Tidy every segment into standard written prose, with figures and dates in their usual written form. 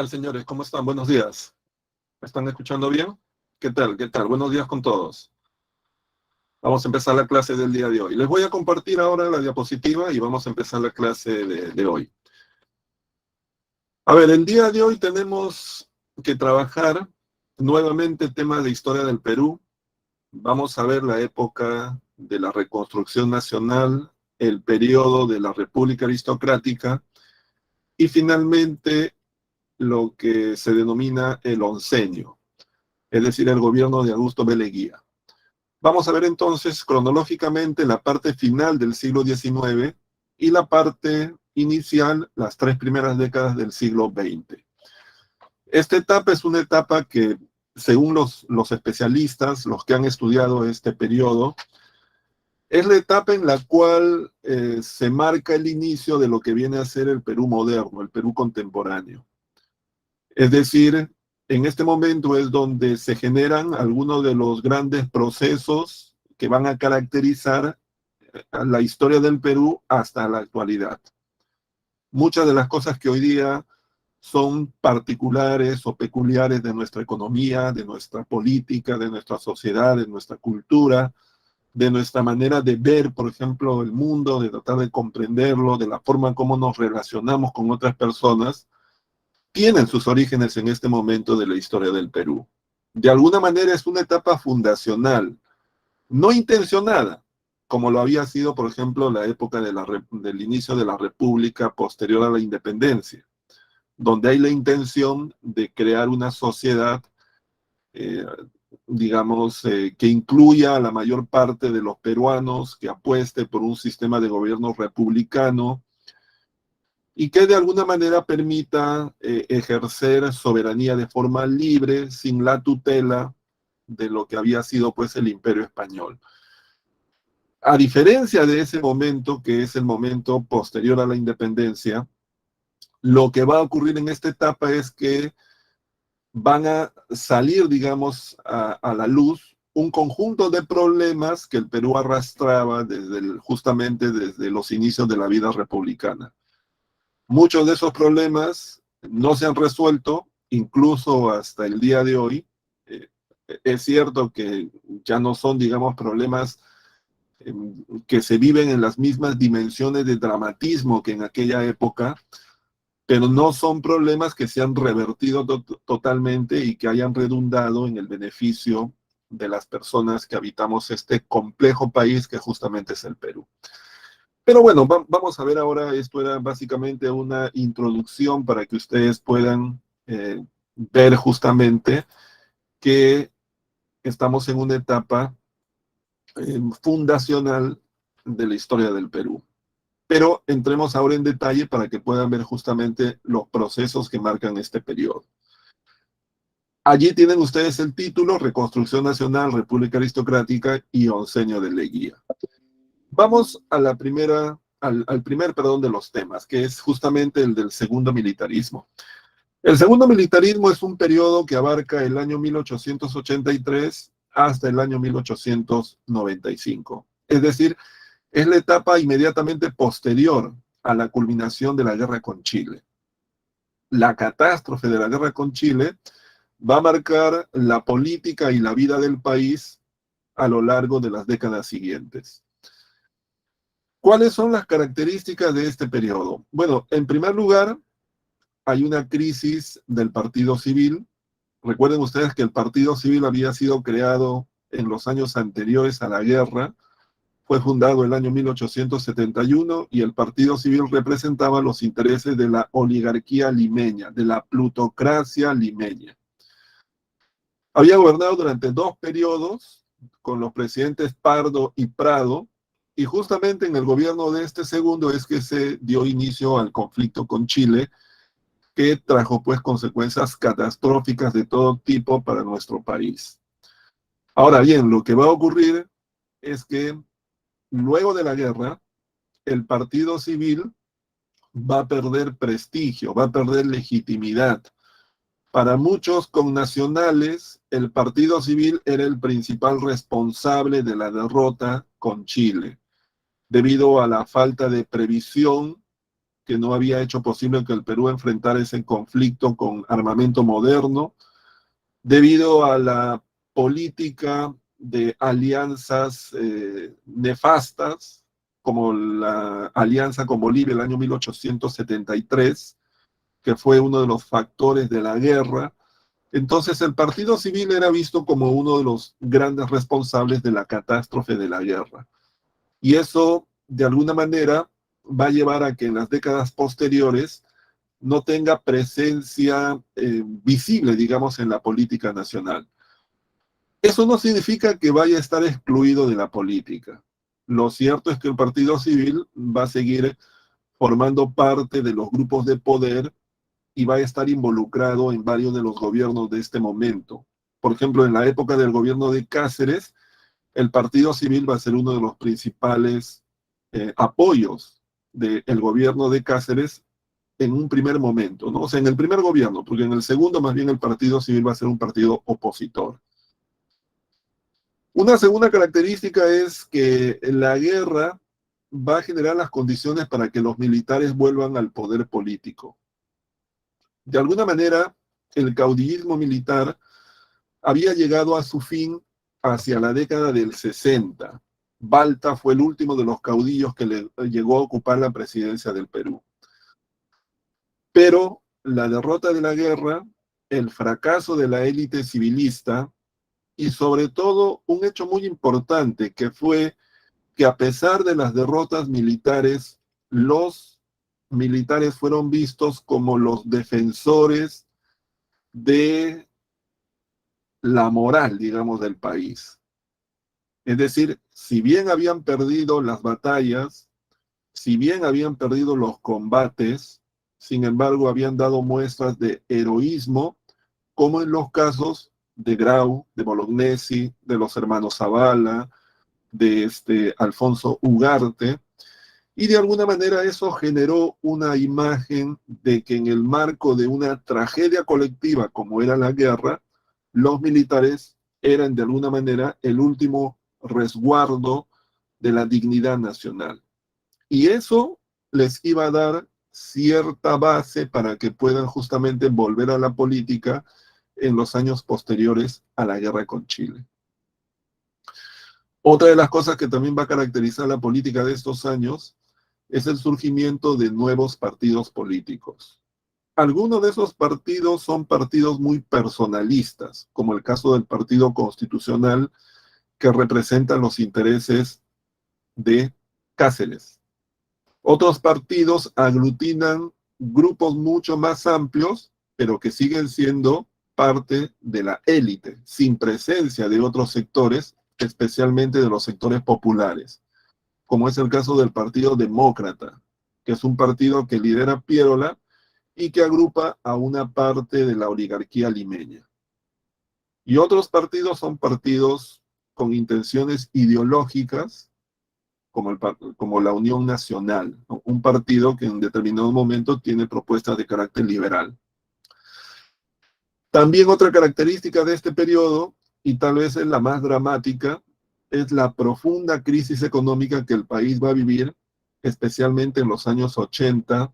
tal, señores? ¿Cómo están? Buenos días. ¿Me están escuchando bien? ¿Qué tal? ¿Qué tal? Buenos días con todos. Vamos a empezar la clase del día de hoy. Les voy a compartir ahora la diapositiva y vamos a empezar la clase de hoy. A ver, el día de hoy tenemos que trabajar nuevamente el tema de historia del Perú. Vamos a ver la época de la reconstrucción nacional, el periodo de la República Aristocrática y finalmente lo que se denomina el oncenio, es decir, el gobierno de Augusto B. Leguía. Vamos a ver entonces cronológicamente la parte final del siglo XIX y la parte inicial, las 3 primeras décadas del siglo XX. Esta etapa es una etapa que, según los especialistas, los que han estudiado este periodo, es la etapa en la cual se marca el inicio de lo que viene a ser el Perú moderno, el Perú contemporáneo. Es decir, en este momento es donde se generan algunos de los grandes procesos que van a caracterizar la historia del Perú hasta la actualidad. Muchas de las cosas que hoy día son particulares o peculiares de nuestra economía, de nuestra política, de nuestra sociedad, de nuestra cultura, de nuestra manera de ver, por ejemplo, el mundo, de tratar de comprenderlo, de la forma como nos relacionamos con otras personas, tienen sus orígenes en este momento de la historia del Perú. De alguna manera es una etapa fundacional, no intencionada, como lo había sido, por ejemplo, la época del inicio de la República posterior a la independencia, donde hay la intención de crear una sociedad, eh, digamos, que incluya a la mayor parte de los peruanos, que apueste por un sistema de gobierno republicano, y que de alguna manera permita ejercer soberanía de forma libre, sin la tutela de lo que había sido pues el Imperio Español. A diferencia de ese momento, que es el momento posterior a la independencia, lo que va a ocurrir en esta etapa es que van a salir, digamos, a la luz un conjunto de problemas que el Perú arrastraba justamente desde los inicios de la vida republicana. Muchos de esos problemas no se han resuelto, incluso hasta el día de hoy. Eh, es cierto que ya no son, digamos, problemas que se viven en las mismas dimensiones de dramatismo que en aquella época, pero no son problemas que se han revertido totalmente y que hayan redundado en el beneficio de las personas que habitamos este complejo país que justamente es el Perú. Pero bueno, vamos a ver ahora, esto era básicamente una introducción para que ustedes puedan ver justamente que estamos en una etapa fundacional de la historia del Perú. Pero entremos ahora en detalle para que puedan ver justamente los procesos que marcan este periodo. Allí tienen ustedes el título, Reconstrucción Nacional, República Aristocrática y Oncenio de Leguía. Vamos a la primera, al primer, perdón, de los temas, que es justamente el del segundo militarismo. El segundo militarismo es un periodo que abarca el año 1883 hasta el año 1895. Es decir, es la etapa inmediatamente posterior a la culminación de la guerra con Chile. La catástrofe de la guerra con Chile va a marcar la política y la vida del país a lo largo de las décadas siguientes. ¿Cuáles son las características de este periodo? Bueno, en primer lugar, hay una crisis del partido civil. Recuerden ustedes que el partido civil había sido creado en los años anteriores a la guerra. Fue fundado el año 1871 y el partido civil representaba los intereses de la oligarquía limeña, de la plutocracia limeña. Había gobernado durante 2 periodos con los presidentes Pardo y Prado, y justamente en el gobierno de este segundo es que se dio inicio al conflicto con Chile, que trajo pues consecuencias catastróficas de todo tipo para nuestro país. Ahora bien, lo que va a ocurrir es que luego de la guerra, el partido civil va a perder prestigio, va a perder legitimidad. Para muchos connacionales, el partido civil era el principal responsable de la derrota con Chile, debido a la falta de previsión que no había hecho posible que el Perú enfrentara ese conflicto con armamento moderno, debido a la política de alianzas nefastas, como la alianza con Bolivia el año 1873, que fue uno de los factores de la guerra. Entonces el Partido Civil era visto como uno de los grandes responsables de la catástrofe de la guerra. Y eso, de alguna manera, va a llevar a que en las décadas posteriores no tenga presencia visible, digamos, en la política nacional. Eso no significa que vaya a estar excluido de la política. Lo cierto es que el Partido Civil va a seguir formando parte de los grupos de poder y va a estar involucrado en varios de los gobiernos de este momento. Por ejemplo, en la época del gobierno de Cáceres, el Partido Civil va a ser uno de los principales apoyos del gobierno de Cáceres en un primer momento, ¿no? O sea, en el primer gobierno, porque en el segundo más bien el Partido Civil va a ser un partido opositor. Una segunda característica es que la guerra va a generar las condiciones para que los militares vuelvan al poder político. De alguna manera, el caudillismo militar había llegado a su fin hacia la década del 60. Balta fue el último de los caudillos que le llegó a ocupar la presidencia del Perú. Pero la derrota de la guerra, el fracaso de la élite civilista y sobre todo un hecho muy importante que fue que a pesar de las derrotas militares, los militares fueron vistos como los defensores de la moral, digamos, del país. Es decir, si bien habían perdido las batallas, si bien habían perdido los combates, sin embargo habían dado muestras de heroísmo, como en los casos de Grau, de Bolognesi, de los hermanos Zavala, de Alfonso Ugarte, y de alguna manera eso generó una imagen de que en el marco de una tragedia colectiva como era la guerra, los militares eran de alguna manera el último resguardo de la dignidad nacional. Y eso les iba a dar cierta base para que puedan justamente volver a la política en los años posteriores a la guerra con Chile. Otra de las cosas que también va a caracterizar la política de estos años es el surgimiento de nuevos partidos políticos. Algunos de esos partidos son partidos muy personalistas, como el caso del Partido Constitucional, que representa los intereses de Cáceres. Otros partidos aglutinan grupos mucho más amplios, pero que siguen siendo parte de la élite, sin presencia de otros sectores, especialmente de los sectores populares, como es el caso del Partido Demócrata, que es un partido que lidera Piérola y que agrupa a una parte de la oligarquía limeña. Y otros partidos son partidos con intenciones ideológicas, como la Unión Nacional, ¿no? Un partido que en determinado momento tiene propuestas de carácter liberal. También otra característica de este periodo, y tal vez es la más dramática, es la profunda crisis económica que el país va a vivir, especialmente en los años 80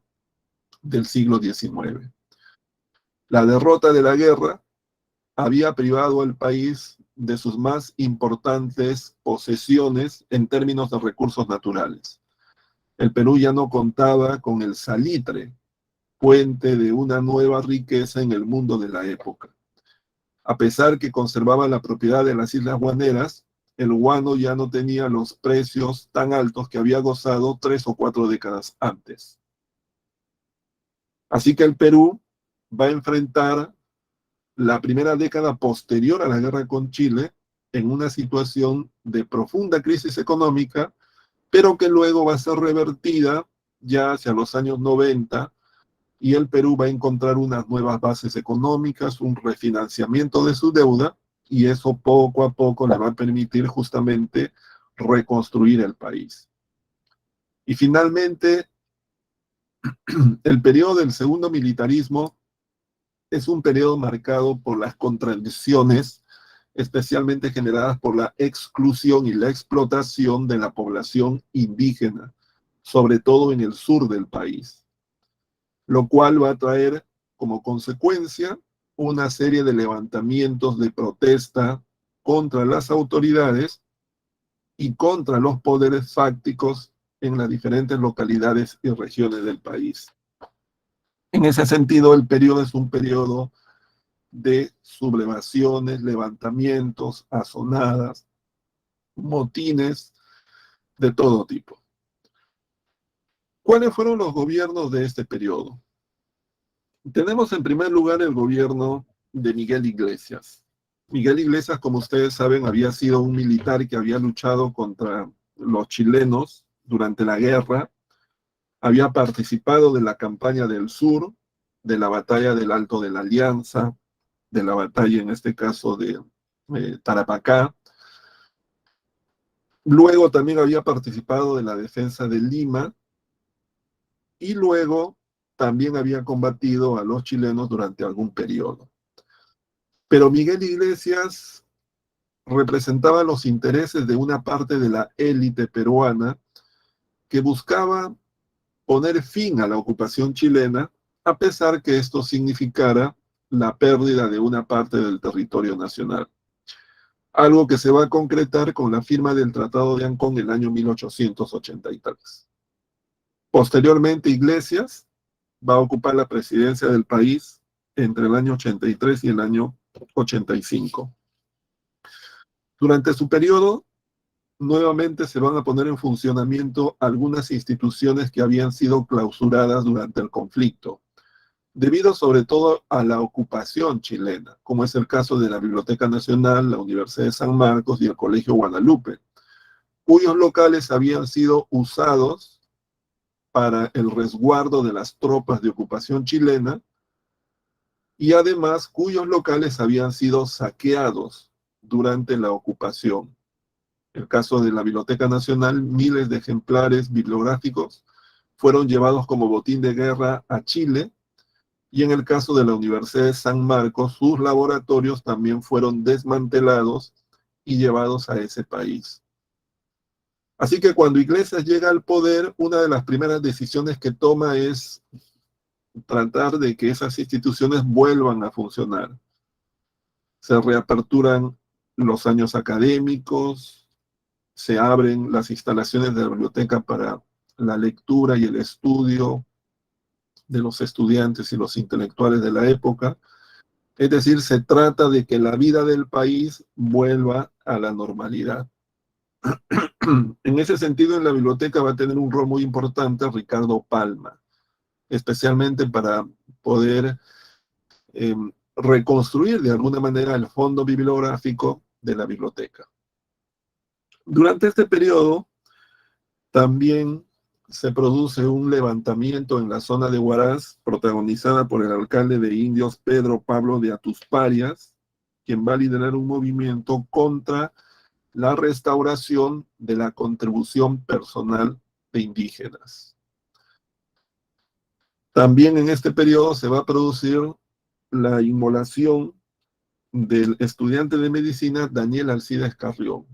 del siglo XIX. La derrota de la guerra había privado al país de sus más importantes posesiones en términos de recursos naturales. El Perú ya no contaba con el salitre, fuente de una nueva riqueza en el mundo de la época. A pesar que conservaba la propiedad de las Islas Guaneras, el guano ya no tenía los precios tan altos que había gozado 3 o 4 décadas antes. Así que el Perú va a enfrentar la primera década posterior a la guerra con Chile en una situación de profunda crisis económica, pero que luego va a ser revertida ya hacia los años 90 y el Perú va a encontrar unas nuevas bases económicas, un refinanciamiento de su deuda, y eso poco a poco le va a permitir justamente reconstruir el país. Y finalmente, el periodo del segundo militarismo es un periodo marcado por las contradicciones, especialmente generadas por la exclusión y la explotación de la población indígena, sobre todo en el sur del país. lo cual va a traer como consecuencia una serie de levantamientos de protesta contra las autoridades y contra los poderes fácticos en las diferentes localidades y regiones del país. En ese sentido, el periodo es un periodo de sublevaciones, levantamientos, azonadas, motines de todo tipo. ¿Cuáles fueron los gobiernos de este periodo? Tenemos en primer lugar el gobierno de Miguel Iglesias. Miguel Iglesias, como ustedes saben, había sido un militar que había luchado contra los chilenos durante la guerra, había participado de la campaña del sur, de la batalla del Alto de la Alianza, de la batalla en este caso de Tarapacá. Luego también había participado de la defensa de Lima y luego también había combatido a los chilenos durante algún periodo. Pero Miguel Iglesias representaba los intereses de una parte de la élite peruana que buscaba poner fin a la ocupación chilena, a pesar que esto significara la pérdida de una parte del territorio nacional. Algo que se va a concretar con la firma del Tratado de Ancón en el año 1883. Posteriormente, Iglesias va a ocupar la presidencia del país entre el año 83 y el año 85. Durante su periodo, nuevamente se van a poner en funcionamiento algunas instituciones que habían sido clausuradas durante el conflicto, debido sobre todo a la ocupación chilena, como es el caso de la Biblioteca Nacional, la Universidad de San Marcos y el Colegio Guadalupe, cuyos locales habían sido usados para el resguardo de las tropas de ocupación chilena y además cuyos locales habían sido saqueados durante la ocupación. En el caso de la Biblioteca Nacional, miles de ejemplares bibliográficos fueron llevados como botín de guerra a Chile, y en el caso de la Universidad de San Marcos, sus laboratorios también fueron desmantelados y llevados a ese país. Así que cuando Iglesias llega al poder, una de las primeras decisiones que toma es tratar de que esas instituciones vuelvan a funcionar. Se reaperturan los años académicos, se abren las instalaciones de la biblioteca para la lectura y el estudio de los estudiantes y los intelectuales de la época. Es decir, se trata de que la vida del país vuelva a la normalidad. En ese sentido, en la biblioteca va a tener un rol muy importante Ricardo Palma, especialmente para poder eh, reconstruir de alguna manera el fondo bibliográfico de la biblioteca. Durante este periodo, también se produce un levantamiento en la zona de Huaraz, protagonizada por el alcalde de Indios, Pedro Pablo de Atusparias, quien va a liderar un movimiento contra la restauración de la contribución personal de indígenas. También en este periodo se va a producir la inmolación del estudiante de medicina Daniel Alcides Carrión,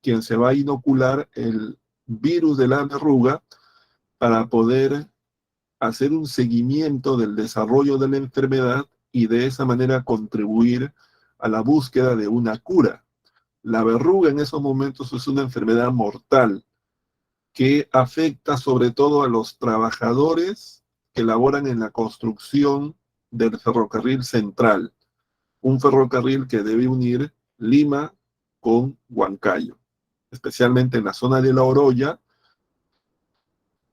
quien se va a inocular el virus de la verruga para poder hacer un seguimiento del desarrollo de la enfermedad y de esa manera contribuir a la búsqueda de una cura. La verruga en esos momentos es una enfermedad mortal que afecta sobre todo a los trabajadores que laboran en la construcción del ferrocarril central, un ferrocarril que debe unir Lima con Huancayo. Especialmente en la zona de La Oroya,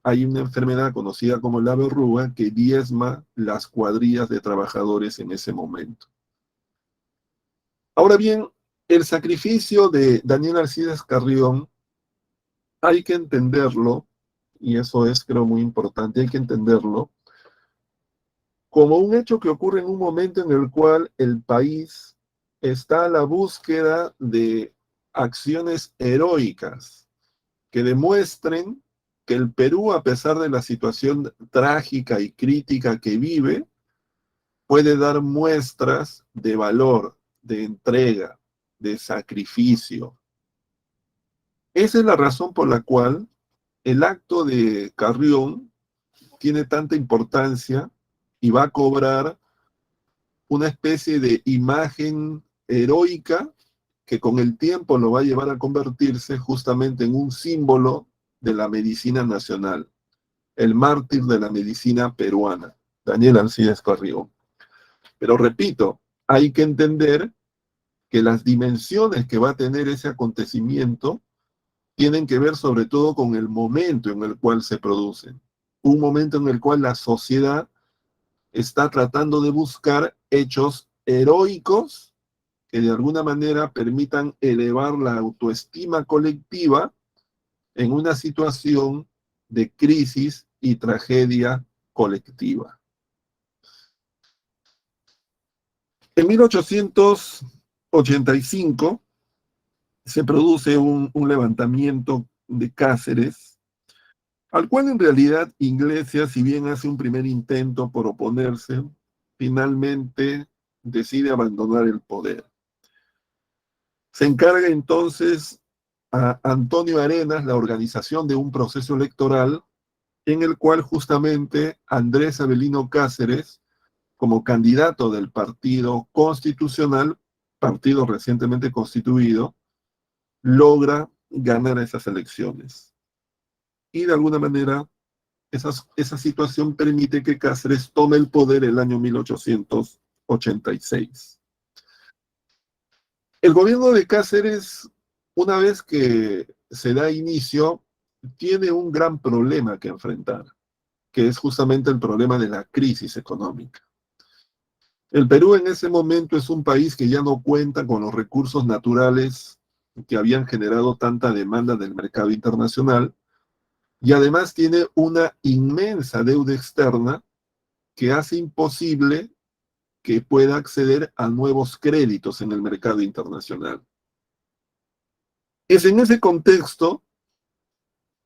hay una enfermedad conocida como la verruga que diezma las cuadrillas de trabajadores en ese momento. Ahora bien, el sacrificio de Daniel Alcides Carrión hay que entenderlo, y eso es creo muy importante, hay que entenderlo como un hecho que ocurre en un momento en el cual el país está a la búsqueda de acciones heroicas que demuestren que el Perú, a pesar de la situación trágica y crítica que vive, puede dar muestras de valor, de entrega, de sacrificio. Esa es la razón por la cual el acto de Carrión tiene tanta importancia y va a cobrar una especie de imagen heroica que con el tiempo lo va a llevar a convertirse justamente en un símbolo de la medicina nacional, el mártir de la medicina peruana, Daniel Alcides Carrión. Pero repito, hay que entender que las dimensiones que va a tener ese acontecimiento tienen que ver sobre todo con el momento en el cual se produce. Un momento en el cual la sociedad está tratando de buscar hechos heroicos que de alguna manera permitan elevar la autoestima colectiva en una situación de crisis y tragedia colectiva. En 1885 se produce un levantamiento de Cáceres, al cual en realidad Iglesias, si bien hace un primer intento por oponerse, finalmente decide abandonar el poder. Se encarga entonces a Antonio Arenas la organización de un proceso electoral en el cual justamente Andrés Avelino Cáceres, como candidato del Partido Constitucional, partido recientemente constituido, logra ganar esas elecciones. Y de alguna manera esa situación permite que Cáceres tome el poder el año 1886. El gobierno de Cáceres, una vez que se da inicio, tiene un gran problema que enfrentar, que es justamente el problema de la crisis económica. El Perú en ese momento es un país que ya no cuenta con los recursos naturales que habían generado tanta demanda del mercado internacional y además tiene una inmensa deuda externa que hace imposible que pueda acceder a nuevos créditos en el mercado internacional. Es en ese contexto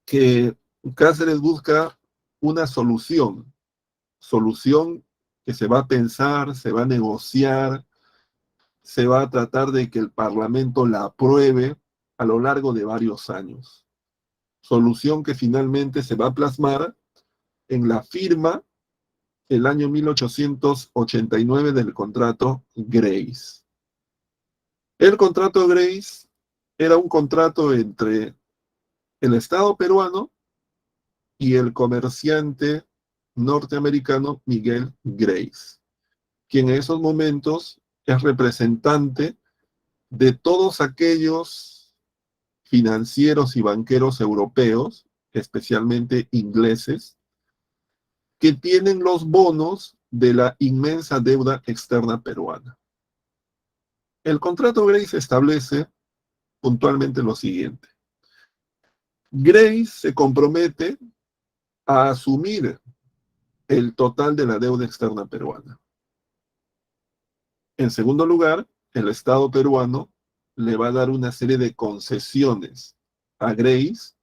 que Cáceres busca una solución que se va a pensar, se va a negociar, se va a tratar de que el Parlamento la apruebe a lo largo de varios años. Solución que finalmente se va a plasmar en la firma el año 1889 del contrato Grace. El contrato Grace era un contrato entre el Estado peruano y el comerciante norteamericano Miguel Grace, quien en esos momentos es representante de todos aquellos financieros y banqueros europeos, especialmente ingleses, que tienen los bonos de la inmensa deuda externa peruana. El contrato Grace establece puntualmente lo siguiente. Grace se compromete a asumir el total de la deuda externa peruana. En segundo lugar, el Estado peruano le va a dar una serie de concesiones a Grace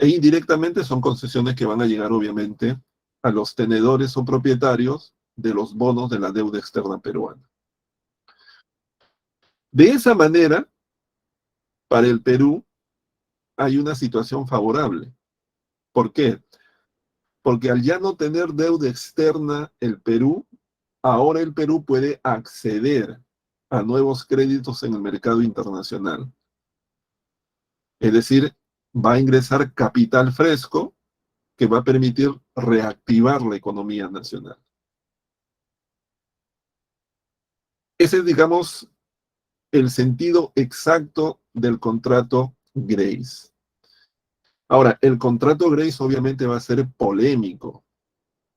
e indirectamente son concesiones que van a llegar obviamente a los tenedores o propietarios de los bonos de la deuda externa peruana. De esa manera, para el Perú hay una situación favorable. ¿Por qué? Porque al ya no tener deuda externa el Perú, ahora el Perú puede acceder a nuevos créditos en el mercado internacional. Es decir, va a ingresar capital fresco que va a permitir reactivar la economía nacional. Ese es, digamos, el sentido exacto del contrato Grace. Ahora, el contrato Grace obviamente va a ser polémico.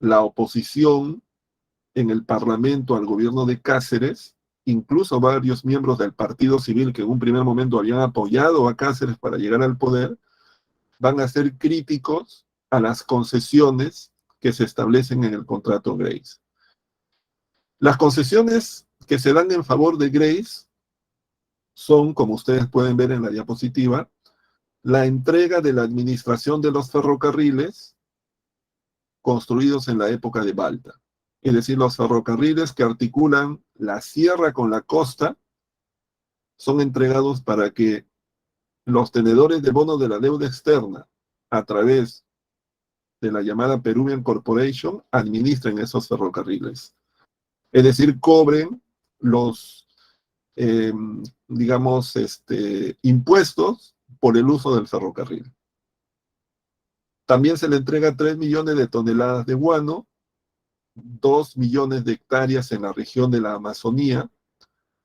La oposición en el Parlamento al gobierno de Cáceres, incluso varios miembros del Partido Civil que en un primer momento habían apoyado a Cáceres para llegar al poder, van a ser críticos a las concesiones que se establecen en el contrato Grace. Las concesiones que se dan en favor de Grace son, como ustedes pueden ver en la diapositiva, la entrega de la administración de los ferrocarriles construidos en la época de Balta. Es decir, los ferrocarriles que articulan la sierra con la costa son entregados para que los tenedores de bonos de la deuda externa, a través de la llamada Peruvian Corporation administren esos ferrocarriles. Es decir, cobren los, eh, digamos, impuestos por el uso del ferrocarril. También se le entrega 3 millones de toneladas de guano, 2 millones de hectáreas en la región de la Amazonía,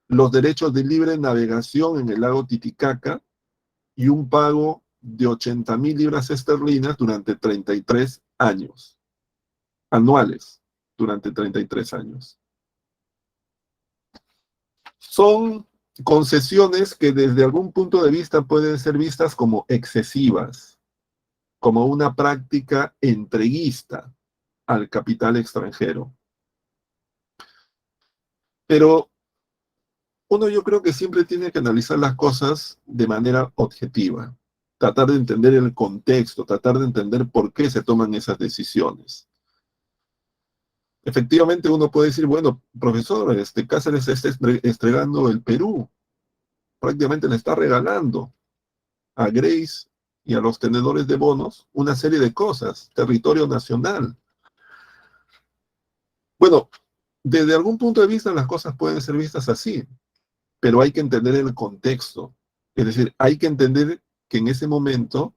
los derechos de libre navegación en el lago Titicaca y un pago de 80.000 libras esterlinas durante 33 años, anuales, durante 33 años. Son concesiones que desde algún punto de vista pueden ser vistas como excesivas, como una práctica entreguista al capital extranjero. Pero uno yo creo que siempre tiene que analizar las cosas de manera objetiva, tratar de entender el contexto, tratar de entender por qué se toman esas decisiones. Efectivamente uno puede decir, bueno, profesor, Cáceres está entregando el Perú, prácticamente le está regalando a Grace y a los tenedores de bonos una serie de cosas, territorio nacional. Bueno, desde algún punto de vista las cosas pueden ser vistas así, pero hay que entender el contexto. Es decir, hay que entender que en ese momento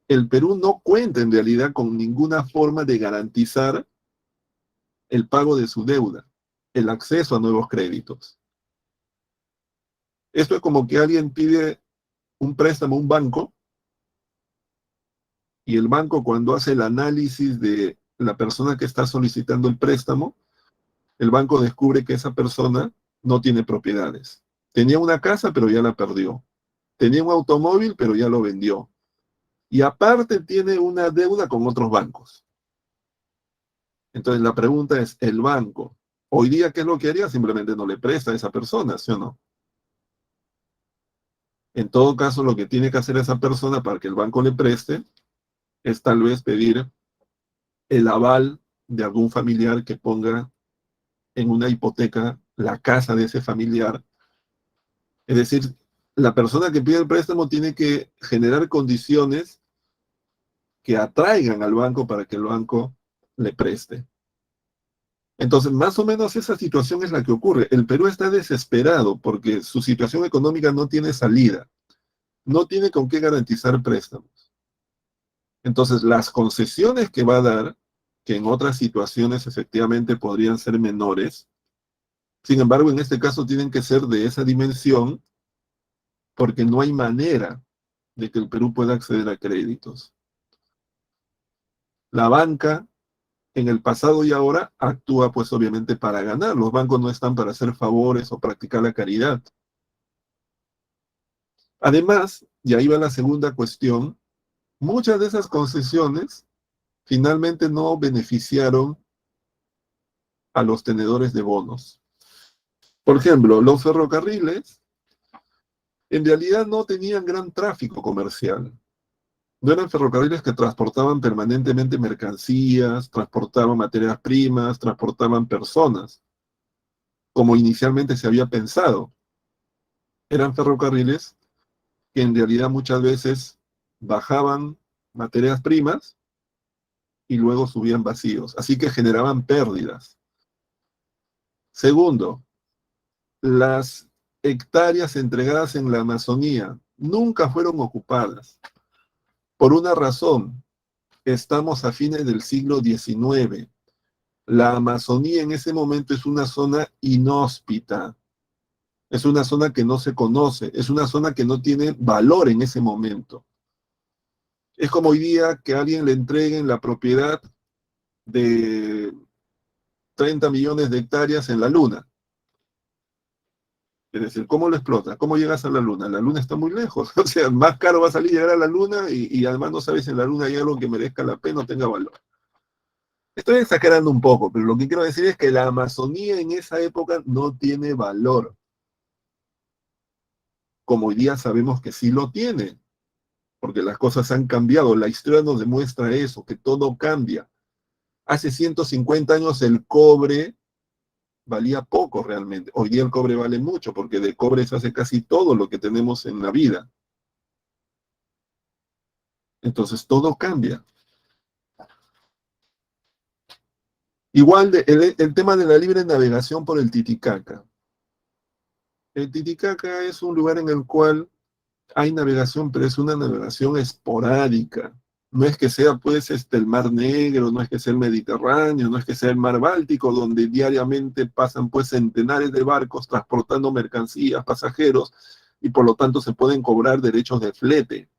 el Perú no cuenta en realidad con ninguna forma de garantizar el pago de su deuda, el acceso a nuevos créditos. Esto es como que alguien pide un préstamo a un banco y el banco, cuando hace el análisis de la persona que está solicitando el préstamo, el banco descubre que esa persona no tiene propiedades. Tenía una casa, pero ya la perdió. Tenía un automóvil, pero ya lo vendió. Y aparte tiene una deuda con otros bancos. Entonces la pregunta es, ¿el banco hoy día qué es lo que haría? Simplemente no le presta a esa persona, ¿sí o no? En todo caso, lo que tiene que hacer esa persona para que el banco le preste es tal vez pedir el aval de algún familiar que ponga en una hipoteca la casa de ese familiar. Es decir, la persona que pide el préstamo tiene que generar condiciones que atraigan al banco para que el banco le preste. Entonces, más o menos esa situación es la que ocurre. El Perú está desesperado porque su situación económica no tiene salida, no tiene con qué garantizar préstamos. Entonces, las concesiones que va a dar, que en otras situaciones efectivamente podrían ser menores, sin embargo, en este caso tienen que ser de esa dimensión porque no hay manera de que el Perú pueda acceder a créditos. La banca, en el pasado y ahora, actúa pues obviamente para ganar. Los bancos no están para hacer favores o practicar la caridad. Además, y ahí va la segunda cuestión, muchas de esas concesiones finalmente no beneficiaron a los tenedores de bonos. Por ejemplo, los ferrocarriles en realidad no tenían gran tráfico comercial. No eran ferrocarriles que transportaban permanentemente mercancías, transportaban materias primas, transportaban personas, como inicialmente se había pensado. Eran ferrocarriles que en realidad muchas veces bajaban materias primas y luego subían vacíos, así que generaban pérdidas. Segundo, las hectáreas entregadas en la Amazonía nunca fueron ocupadas. Por una razón, estamos a fines del siglo XIX. La Amazonía en ese momento es una zona inhóspita, es una zona que no se conoce, es una zona que no tiene valor en ese momento. Es como hoy día que a alguien le entreguen la propiedad de 30 millones de hectáreas en la Luna. Es decir, ¿cómo lo explotas? ¿Cómo llegas a la Luna? La Luna está muy lejos. O sea, más caro va a salir llegar a la Luna y además no sabes si en la Luna hay algo que merezca la pena o tenga valor. Estoy exagerando un poco, pero lo que quiero decir es que la Amazonía en esa época no tiene valor, como hoy día sabemos que sí lo tiene, porque las cosas han cambiado. La historia nos demuestra eso, que todo cambia. Hace 150 años el cobre valía poco realmente. Hoy día el cobre vale mucho, porque de cobre se hace casi todo lo que tenemos en la vida. Entonces todo cambia. Igual el tema de la libre navegación por el Titicaca. El Titicaca es un lugar en el cual hay navegación, pero es una navegación esporádica. No es que sea pues el Mar Negro, no es que sea el Mediterráneo, no es que sea el Mar Báltico, donde diariamente pasan pues centenares de barcos transportando mercancías, pasajeros, y por lo tanto se pueden cobrar derechos de flete,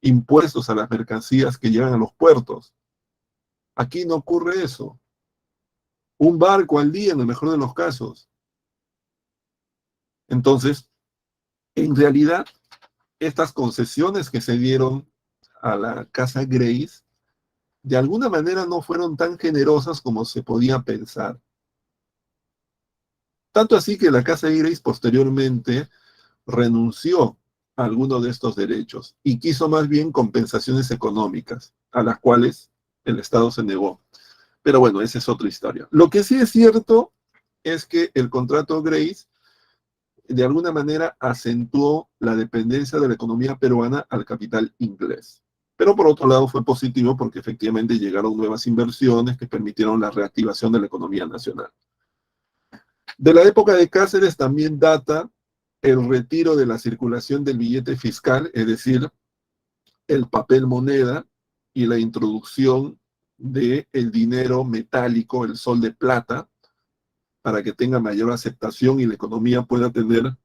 impuestos a las mercancías que llegan a los puertos. Aquí no ocurre eso. Un barco al día, en el mejor de los casos. Entonces, en realidad, estas concesiones que se dieron a la Casa Grace, de alguna manera no fueron tan generosas como se podía pensar. Tanto así que la Casa Grace posteriormente renunció a algunos de estos derechos y quiso más bien compensaciones económicas, a las cuales el Estado se negó. Pero bueno, esa es otra historia. Lo que sí es cierto es que el contrato Grace de alguna manera acentuó la dependencia de la economía peruana al capital inglés. Pero por otro lado fue positivo porque efectivamente llegaron nuevas inversiones que permitieron la reactivación de la economía nacional. De la época de Cáceres también data el retiro de la circulación del billete fiscal, es decir, el papel moneda y la introducción del dinero metálico, el sol de plata, para que tenga mayor aceptación y la economía pueda tener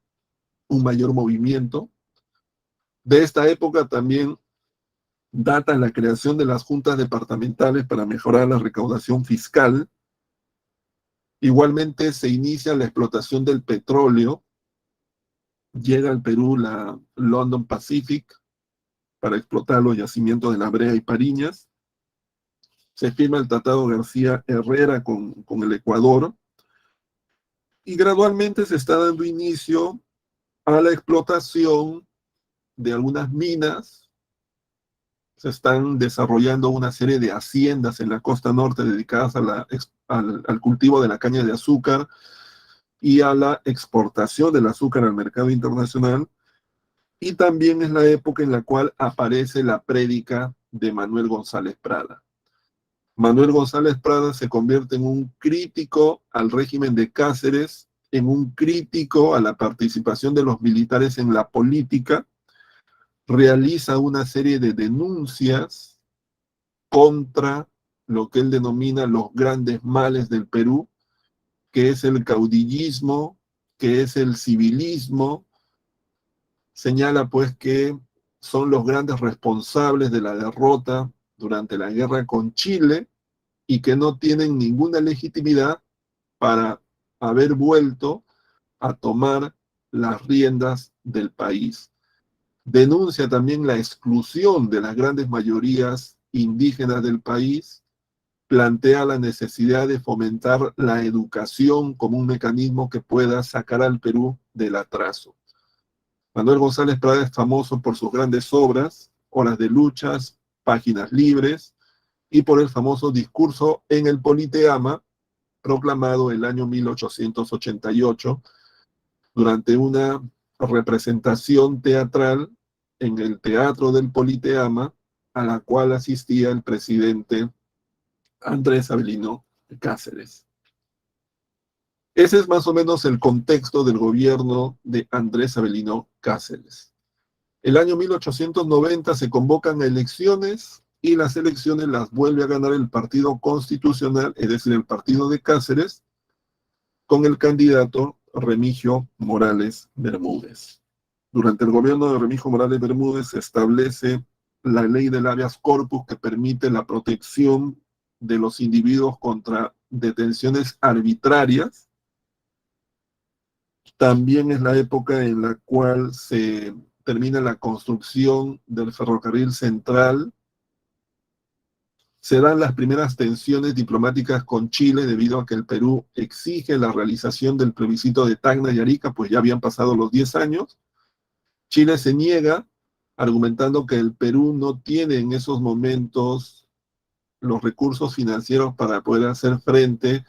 un mayor movimiento. De esta época también data la creación de las juntas departamentales para mejorar la recaudación fiscal. Igualmente se inicia la explotación del petróleo. Llega al Perú la London Pacific para explotar los yacimientos de La Brea y Pariñas. Se firma el Tratado García Herrera con el Ecuador. Y gradualmente se está dando inicio a la explotación de algunas minas. Se están desarrollando una serie de haciendas en la costa norte dedicadas al cultivo de la caña de azúcar y a la exportación del azúcar al mercado internacional. Y también es la época en la cual aparece la prédica de Manuel González Prada. Manuel González Prada se convierte en un crítico al régimen de Cáceres, en un crítico a la participación de los militares en la política, realiza una serie de denuncias contra lo que él denomina los grandes males del Perú, que es el caudillismo, que es el civilismo. Señala pues que son los grandes responsables de la derrota durante la guerra con Chile y que no tienen ninguna legitimidad para haber vuelto a tomar las riendas del país. Denuncia también la exclusión de las grandes mayorías indígenas del país, plantea la necesidad de fomentar la educación como un mecanismo que pueda sacar al Perú del atraso. Manuel González Prada es famoso por sus grandes obras, Horas de Luchas, Páginas Libres, y por el famoso discurso en el Politeama, proclamado el año 1888, durante una representación teatral en el Teatro del Politeama, a la cual asistía el presidente Andrés Avelino Cáceres. Ese es más o menos el contexto del gobierno de Andrés Avelino Cáceres. El año 1890 se convocan elecciones y las elecciones las vuelve a ganar el Partido Constitucional, es decir, el partido de Cáceres, con el candidato Remigio Morales Bermúdez. Durante el gobierno de Remigio Morales Bermúdez se establece la ley del habeas corpus que permite la protección de los individuos contra detenciones arbitrarias. También es la época en la cual se termina la construcción del ferrocarril central. Se dan las primeras tensiones diplomáticas con Chile debido a que el Perú exige la realización del plebiscito de Tacna y Arica, pues ya habían pasado los 10 años. Chile se niega, argumentando que el Perú no tiene en esos momentos los recursos financieros para poder hacer frente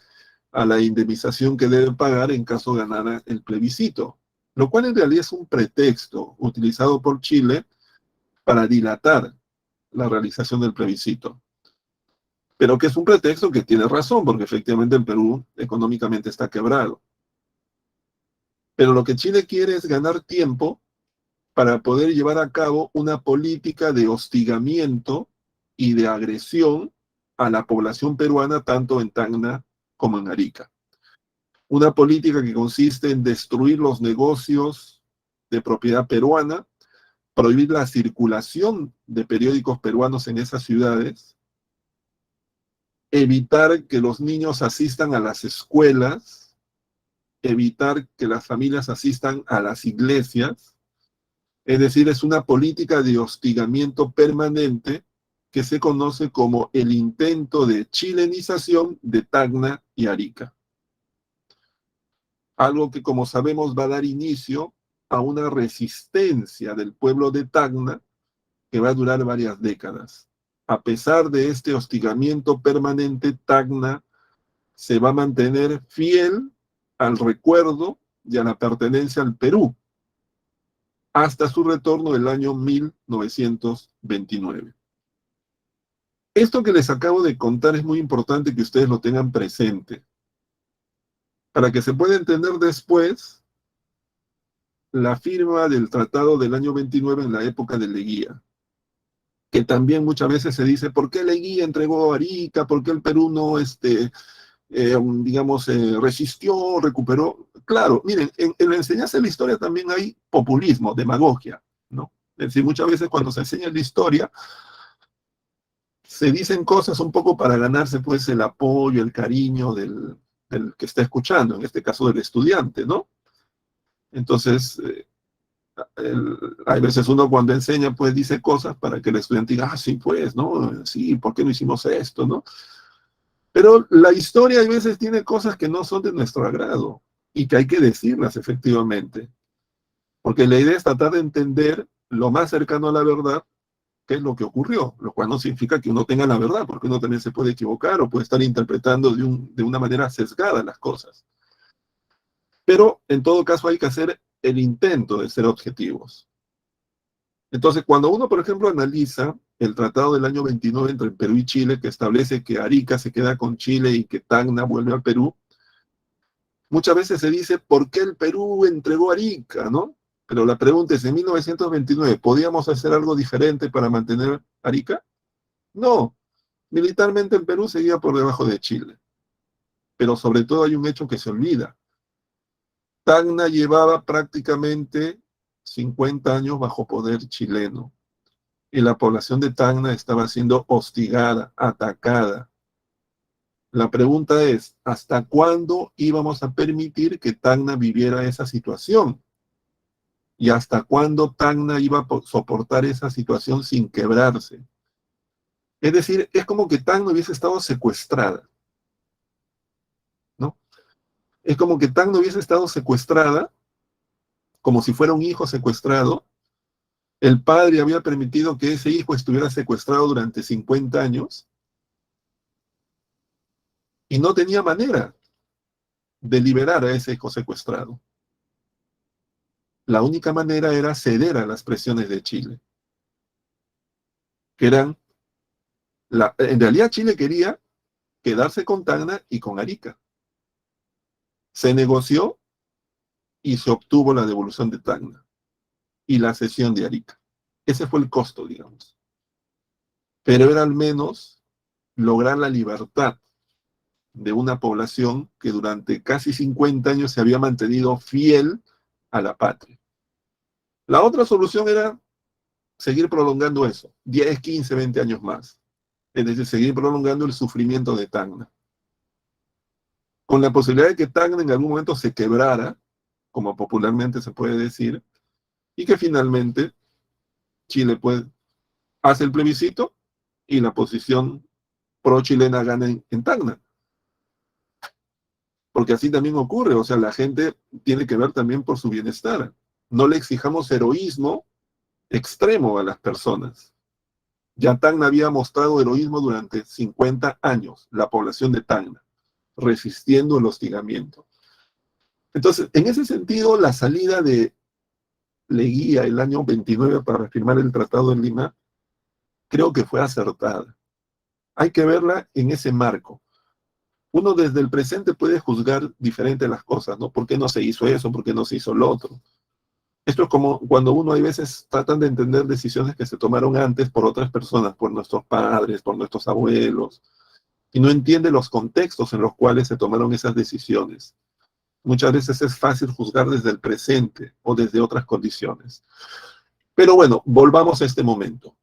a la indemnización que debe pagar en caso ganara el plebiscito, lo cual en realidad es un pretexto utilizado por Chile para dilatar la realización del plebiscito. pero que es un pretexto que tiene razón, porque efectivamente el Perú económicamente está quebrado. Pero lo que Chile quiere es ganar tiempo para poder llevar a cabo una política de hostigamiento y de agresión a la población peruana, tanto en Tacna como en Arica. Una política que consiste en destruir los negocios de propiedad peruana, prohibir la circulación de periódicos peruanos en esas ciudades, evitar que los niños asistan a las escuelas, evitar que las familias asistan a las iglesias. Es decir, es una política de hostigamiento permanente que se conoce como el intento de chilenización de Tacna y Arica. Algo que, como sabemos, va a dar inicio a una resistencia del pueblo de Tacna que va a durar varias décadas. A pesar de este hostigamiento permanente, Tacna se va a mantener fiel al recuerdo y a la pertenencia al Perú hasta su retorno del año 1929. Esto que les acabo de contar es muy importante que ustedes lo tengan presente, para que se pueda entender después la firma del Tratado del año 29 en la época de Leguía, que también muchas veces se dice, ¿por qué Leguía entregó Arica? ¿Por qué el Perú no, resistió, recuperó? Claro, miren, en la enseñanza de la historia también hay populismo, demagogia, ¿no? Es decir, muchas veces cuando se enseña la historia, se dicen cosas un poco para ganarse pues el apoyo, el cariño del que está escuchando, en este caso del estudiante, ¿no? Entonces, hay veces uno cuando enseña pues dice cosas para que el estudiante diga, ah, sí, pues, ¿no? Sí, ¿por qué no hicimos esto, no? Pero la historia a veces tiene cosas que no son de nuestro agrado y que hay que decirlas efectivamente, porque la idea es tratar de entender lo más cercano a la verdad qué es lo que ocurrió, lo cual no significa que uno tenga la verdad, porque uno también se puede equivocar o puede estar interpretando de una manera sesgada las cosas. Pero en todo caso hay que hacer el intento de ser objetivos. Entonces, cuando uno, por ejemplo, analiza el tratado del año 29 entre Perú y Chile, que establece que Arica se queda con Chile y que Tacna vuelve al Perú, muchas veces se dice, ¿por qué el Perú entregó Arica, no? Pero la pregunta es, en 1929, ¿podíamos hacer algo diferente para mantener Arica? No, militarmente el Perú seguía por debajo de Chile, pero sobre todo hay un hecho que se olvida. Tacna llevaba prácticamente 50 años bajo poder chileno y la población de Tacna estaba siendo hostigada, atacada. La pregunta es, ¿hasta cuándo íbamos a permitir que Tacna viviera esa situación? ¿Y hasta cuándo Tacna iba a soportar esa situación sin quebrarse? Es decir, es como que Tacna hubiese estado secuestrada, ¿no? Es como que Tacna hubiese estado secuestrada, como si fuera un hijo secuestrado. El padre había permitido que ese hijo estuviera secuestrado durante 50 años y no tenía manera de liberar a ese hijo secuestrado. La única manera era ceder a las presiones de Chile, que eran, en realidad Chile quería quedarse con Tacna y con Arica. Se negoció y se obtuvo la devolución de Tacna y la cesión de Arica. Ese fue el costo, digamos. Pero era al menos lograr la libertad de una población que durante casi 50 años se había mantenido fiel a la patria. La otra solución era seguir prolongando eso, 10, 15, 20 años más. Es decir, seguir prolongando el sufrimiento de Tacna. Con la posibilidad de que Tacna en algún momento se quebrara, como popularmente se puede decir, y que finalmente Chile pues, hace el plebiscito y la posición pro-chilena gana en Tacna. Porque así también ocurre, o sea, la gente tiene que ver también por su bienestar. No le exijamos heroísmo extremo a las personas. Ya Tacna había mostrado heroísmo durante 50 años, la población de Tacna, resistiendo el hostigamiento. Entonces, en ese sentido, la salida de Leguía el año 29 para firmar el Tratado de Lima, creo que fue acertada. hay que verla en ese marco. Uno desde el presente puede juzgar diferente las cosas, ¿no? ¿Por qué no se hizo eso? ¿Por qué no se hizo lo otro? Esto es como cuando uno hay veces tratan de entender decisiones que se tomaron antes por otras personas, por nuestros padres, por nuestros abuelos, y no entiende los contextos en los cuales se tomaron esas decisiones. Muchas veces es fácil juzgar desde el presente o desde otras condiciones. Pero bueno, volvamos a este momento.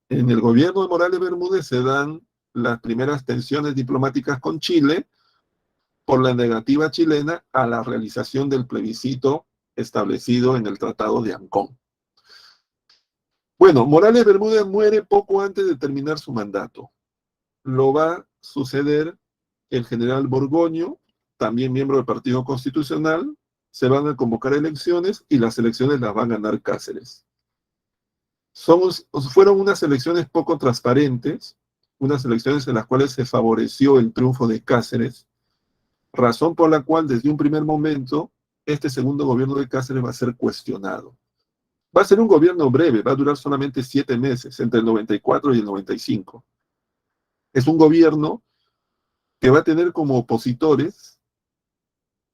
En el gobierno de Morales Bermúdez se dan las primeras tensiones diplomáticas con Chile por la negativa chilena a la realización del plebiscito establecido en el Tratado de Ancón. Bueno, Morales Bermúdez muere poco antes de terminar su mandato. Lo va a suceder el general Borgoño, también miembro del Partido Constitucional. Se van a convocar elecciones y las elecciones las va a ganar Cáceres. Fueron unas elecciones poco transparentes, unas elecciones en las cuales se favoreció el triunfo de Cáceres, razón por la cual desde un primer momento este segundo gobierno de Cáceres va a ser cuestionado. Va a ser un gobierno breve, va a durar solamente 7 meses, entre el 94 y el 95. Es un gobierno que va a tener como opositores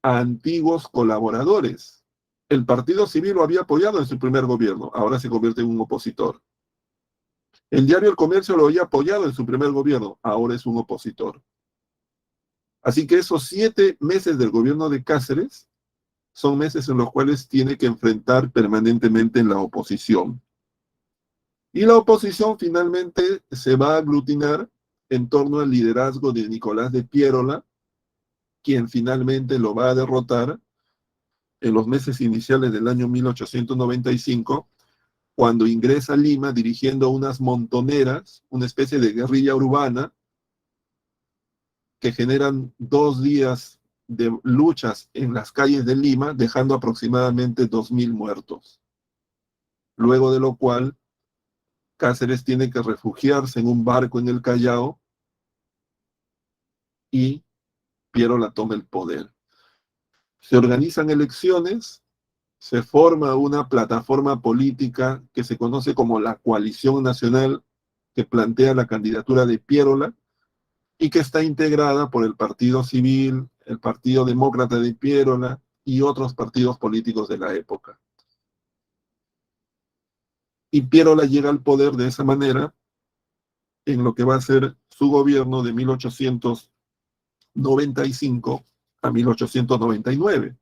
a antiguos colaboradores. El Partido Civil lo había apoyado en su primer gobierno, ahora se convierte en un opositor. El diario El Comercio lo había apoyado en su primer gobierno, ahora es un opositor. Así que esos 7 meses del gobierno de Cáceres son meses en los cuales tiene que enfrentar permanentemente en la oposición. Y la oposición finalmente se va a aglutinar en torno al liderazgo de Nicolás de Piérola, quien finalmente lo va a derrotar en los meses iniciales del año 1895, cuando ingresa a Lima dirigiendo unas montoneras, una especie de guerrilla urbana, que generan 2 días de luchas en las calles de Lima, dejando aproximadamente 2.000 muertos. Luego de lo cual, Cáceres tiene que refugiarse en un barco en el Callao y Piérola toma el poder. Se organizan elecciones, se forma una plataforma política que se conoce como la Coalición Nacional, que plantea la candidatura de Piérola y que está integrada por el Partido Civil, el Partido Demócrata de Piérola y otros partidos políticos de la época. Y Piérola llega al poder de esa manera en lo que va a ser su gobierno de 1895 a 1899,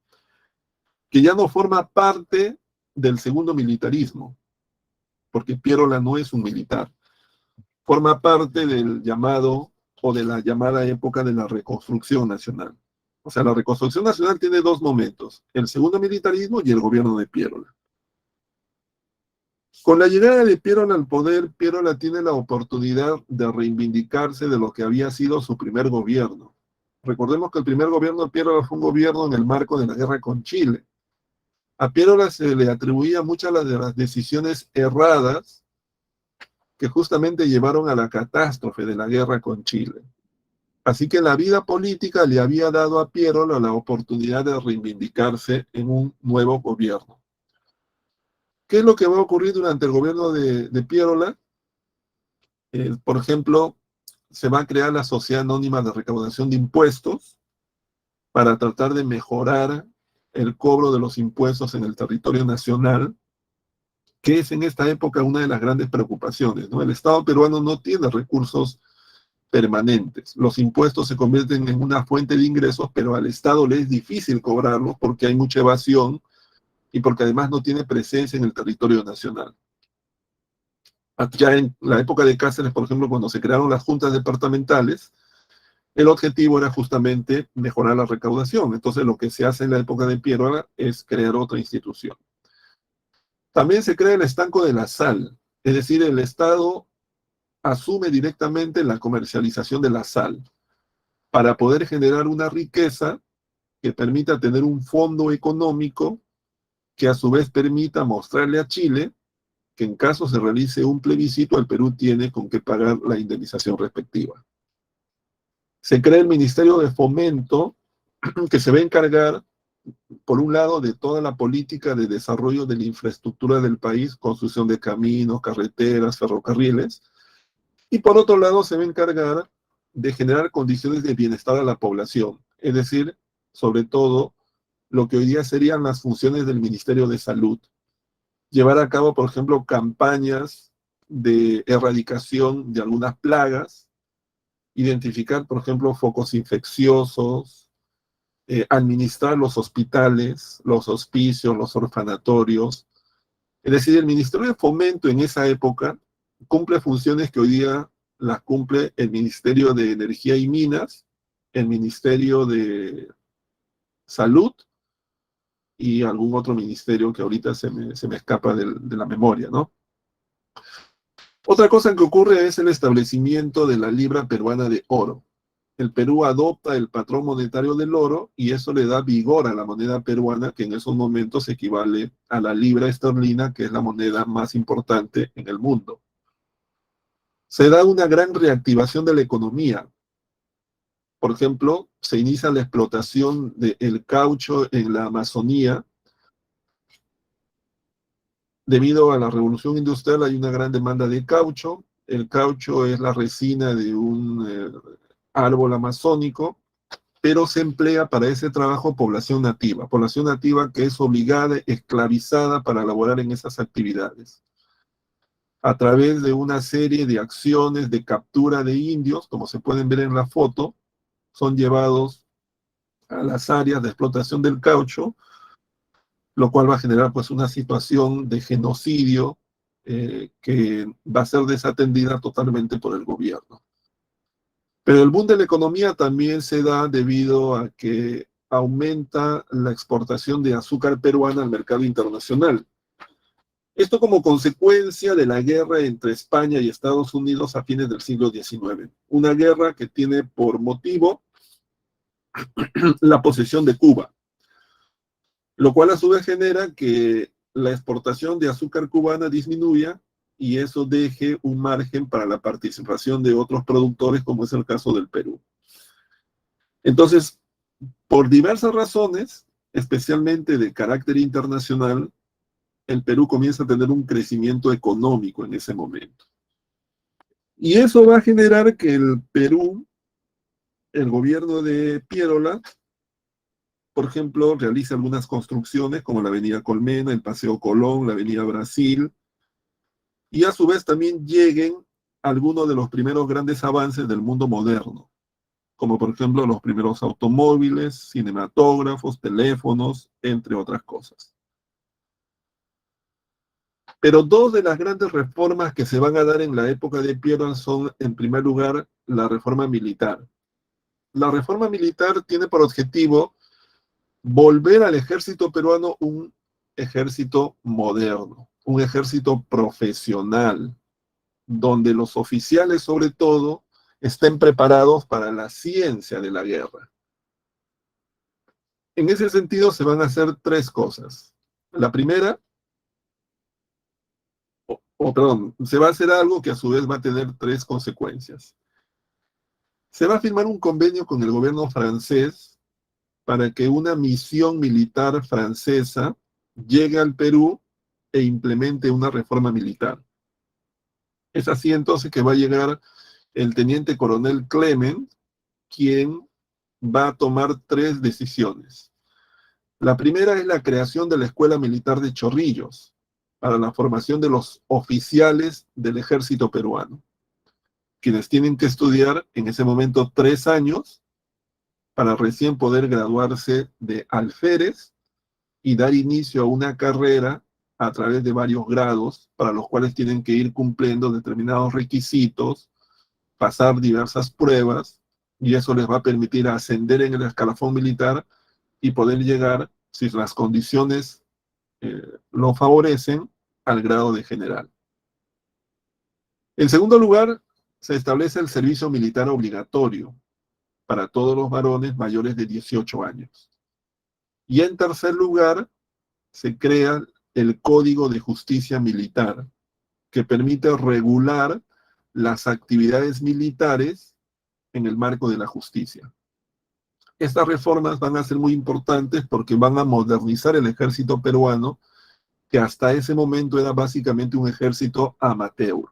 que ya no forma parte del segundo militarismo, porque Piérola no es un militar, forma parte del llamado o de la llamada época de la reconstrucción nacional. O sea, la reconstrucción nacional tiene 2 momentos, el segundo militarismo y el gobierno de Piérola. Con la llegada de Piérola al poder, Piérola tiene la oportunidad de reivindicarse de lo que había sido su primer gobierno. Recordemos que el primer gobierno de Piérola fue un gobierno en el marco de la guerra con Chile. A Piérola se le atribuía muchas de las decisiones erradas que justamente llevaron a la catástrofe de la guerra con Chile. Así que la vida política le había dado a Piérola la oportunidad de reivindicarse en un nuevo gobierno. ¿Qué es lo que va a ocurrir durante el gobierno de Piérola? Por ejemplo, se va a crear la Sociedad Anónima de Recaudación de Impuestos para tratar de mejorar el cobro de los impuestos en el territorio nacional, que es en esta época una de las grandes preocupaciones, ¿no? El Estado peruano no tiene recursos permanentes. Los impuestos se convierten en una fuente de ingresos, pero al Estado le es difícil cobrarlos porque hay mucha evasión y porque además no tiene presencia en el territorio nacional. Ya en la época de Cáceres, por ejemplo, cuando se crearon las juntas departamentales, el objetivo era justamente mejorar la recaudación. Entonces, lo que se hace en la época de Piérola es crear otra institución. También se crea el estanco de la sal, es decir, el Estado asume directamente la comercialización de la sal para poder generar una riqueza que permita tener un fondo económico que a su vez permita mostrarle a Chile que en caso se realice un plebiscito, el Perú tiene con qué pagar la indemnización respectiva. Se crea el Ministerio de Fomento, que se va a encargar, por un lado, de toda la política de desarrollo de la infraestructura del país, construcción de caminos, carreteras, ferrocarriles, Y por otro lado, se va a encargar de generar condiciones de bienestar a la población, es decir, sobre todo, lo que hoy día serían las funciones del Ministerio de Salud. Llevar a cabo, por ejemplo, campañas de erradicación de algunas plagas, identificar, por ejemplo, focos infecciosos, administrar los hospitales, los hospicios, los orfanatorios. Es decir, el Ministerio de Fomento en esa época cumple funciones que hoy día las cumple el Ministerio de Energía y Minas, el Ministerio de Salud y algún otro ministerio que ahorita se me escapa de la memoria, ¿no? Otra cosa que ocurre es el establecimiento de la libra peruana de oro. El Perú adopta el patrón monetario del oro y eso le da vigor a la moneda peruana, que en esos momentos equivale a la libra esterlina, que es la moneda más importante en el mundo. Se da una gran reactivación de la economía. Por ejemplo, se inicia la explotación del caucho en la Amazonía. Debido a la revolución industrial hay una gran demanda de caucho. El caucho es la resina de un árbol amazónico, pero se emplea para ese trabajo población nativa que es obligada, esclavizada para laborar en esas actividades. A través de una serie de acciones de captura de indios, como se pueden ver en la foto, son llevados a las áreas de explotación del caucho, lo cual va a generar pues una situación de genocidio que va a ser desatendida totalmente por el gobierno. Pero el boom de la economía también se da debido a que aumenta la exportación de azúcar peruana al mercado internacional. Esto como consecuencia de la guerra entre España y Estados Unidos a fines del siglo XIX. Una guerra que tiene por motivo la posesión de Cuba, lo cual a su vez genera que la exportación de azúcar cubana disminuya y eso deje un margen para la participación de otros productores, como es el caso del Perú. Entonces, por diversas razones, especialmente de carácter internacional, el Perú comienza a tener un crecimiento económico en ese momento. Y eso va a generar que el Perú, el gobierno de Piérola, por ejemplo, realice algunas construcciones como la Avenida Colmena, el Paseo Colón, la Avenida Brasil, y a su vez también lleguen algunos de los primeros grandes avances del mundo moderno, como por ejemplo los primeros automóviles, cinematógrafos, teléfonos, entre otras cosas. Pero dos de las grandes reformas que se van a dar en la época de Piérola son, en primer lugar, la reforma militar. La reforma militar tiene por objetivo volver al ejército peruano un ejército moderno, un ejército profesional, donde los oficiales, sobre todo, estén preparados para la ciencia de la guerra. En ese sentido, se van a hacer tres cosas. La primera, perdón, se va a hacer algo que a su vez va a tener tres consecuencias. Se va a firmar un convenio con el gobierno francés para que una misión militar francesa llegue al Perú e implemente una reforma militar. Es así entonces que va a llegar el teniente coronel Clement, quien va a tomar tres decisiones. La primera es la creación de la Escuela Militar de Chorrillos para la formación de los oficiales del ejército peruano, quienes tienen que estudiar en ese momento 3 años para recién poder graduarse de alférez y dar inicio a una carrera a través de varios grados para los cuales tienen que ir cumpliendo determinados requisitos, pasar diversas pruebas, y eso les va a permitir ascender en el escalafón militar y poder llegar, si las condiciones lo favorecen, al grado de general. En segundo lugar, se establece el servicio militar obligatorio para todos los varones mayores de 18 años. Y en tercer lugar, se crea el Código de Justicia Militar, que permite regular las actividades militares en el marco de la justicia. Estas reformas van a ser muy importantes porque van a modernizar el ejército peruano, que hasta ese momento era básicamente un ejército amateur.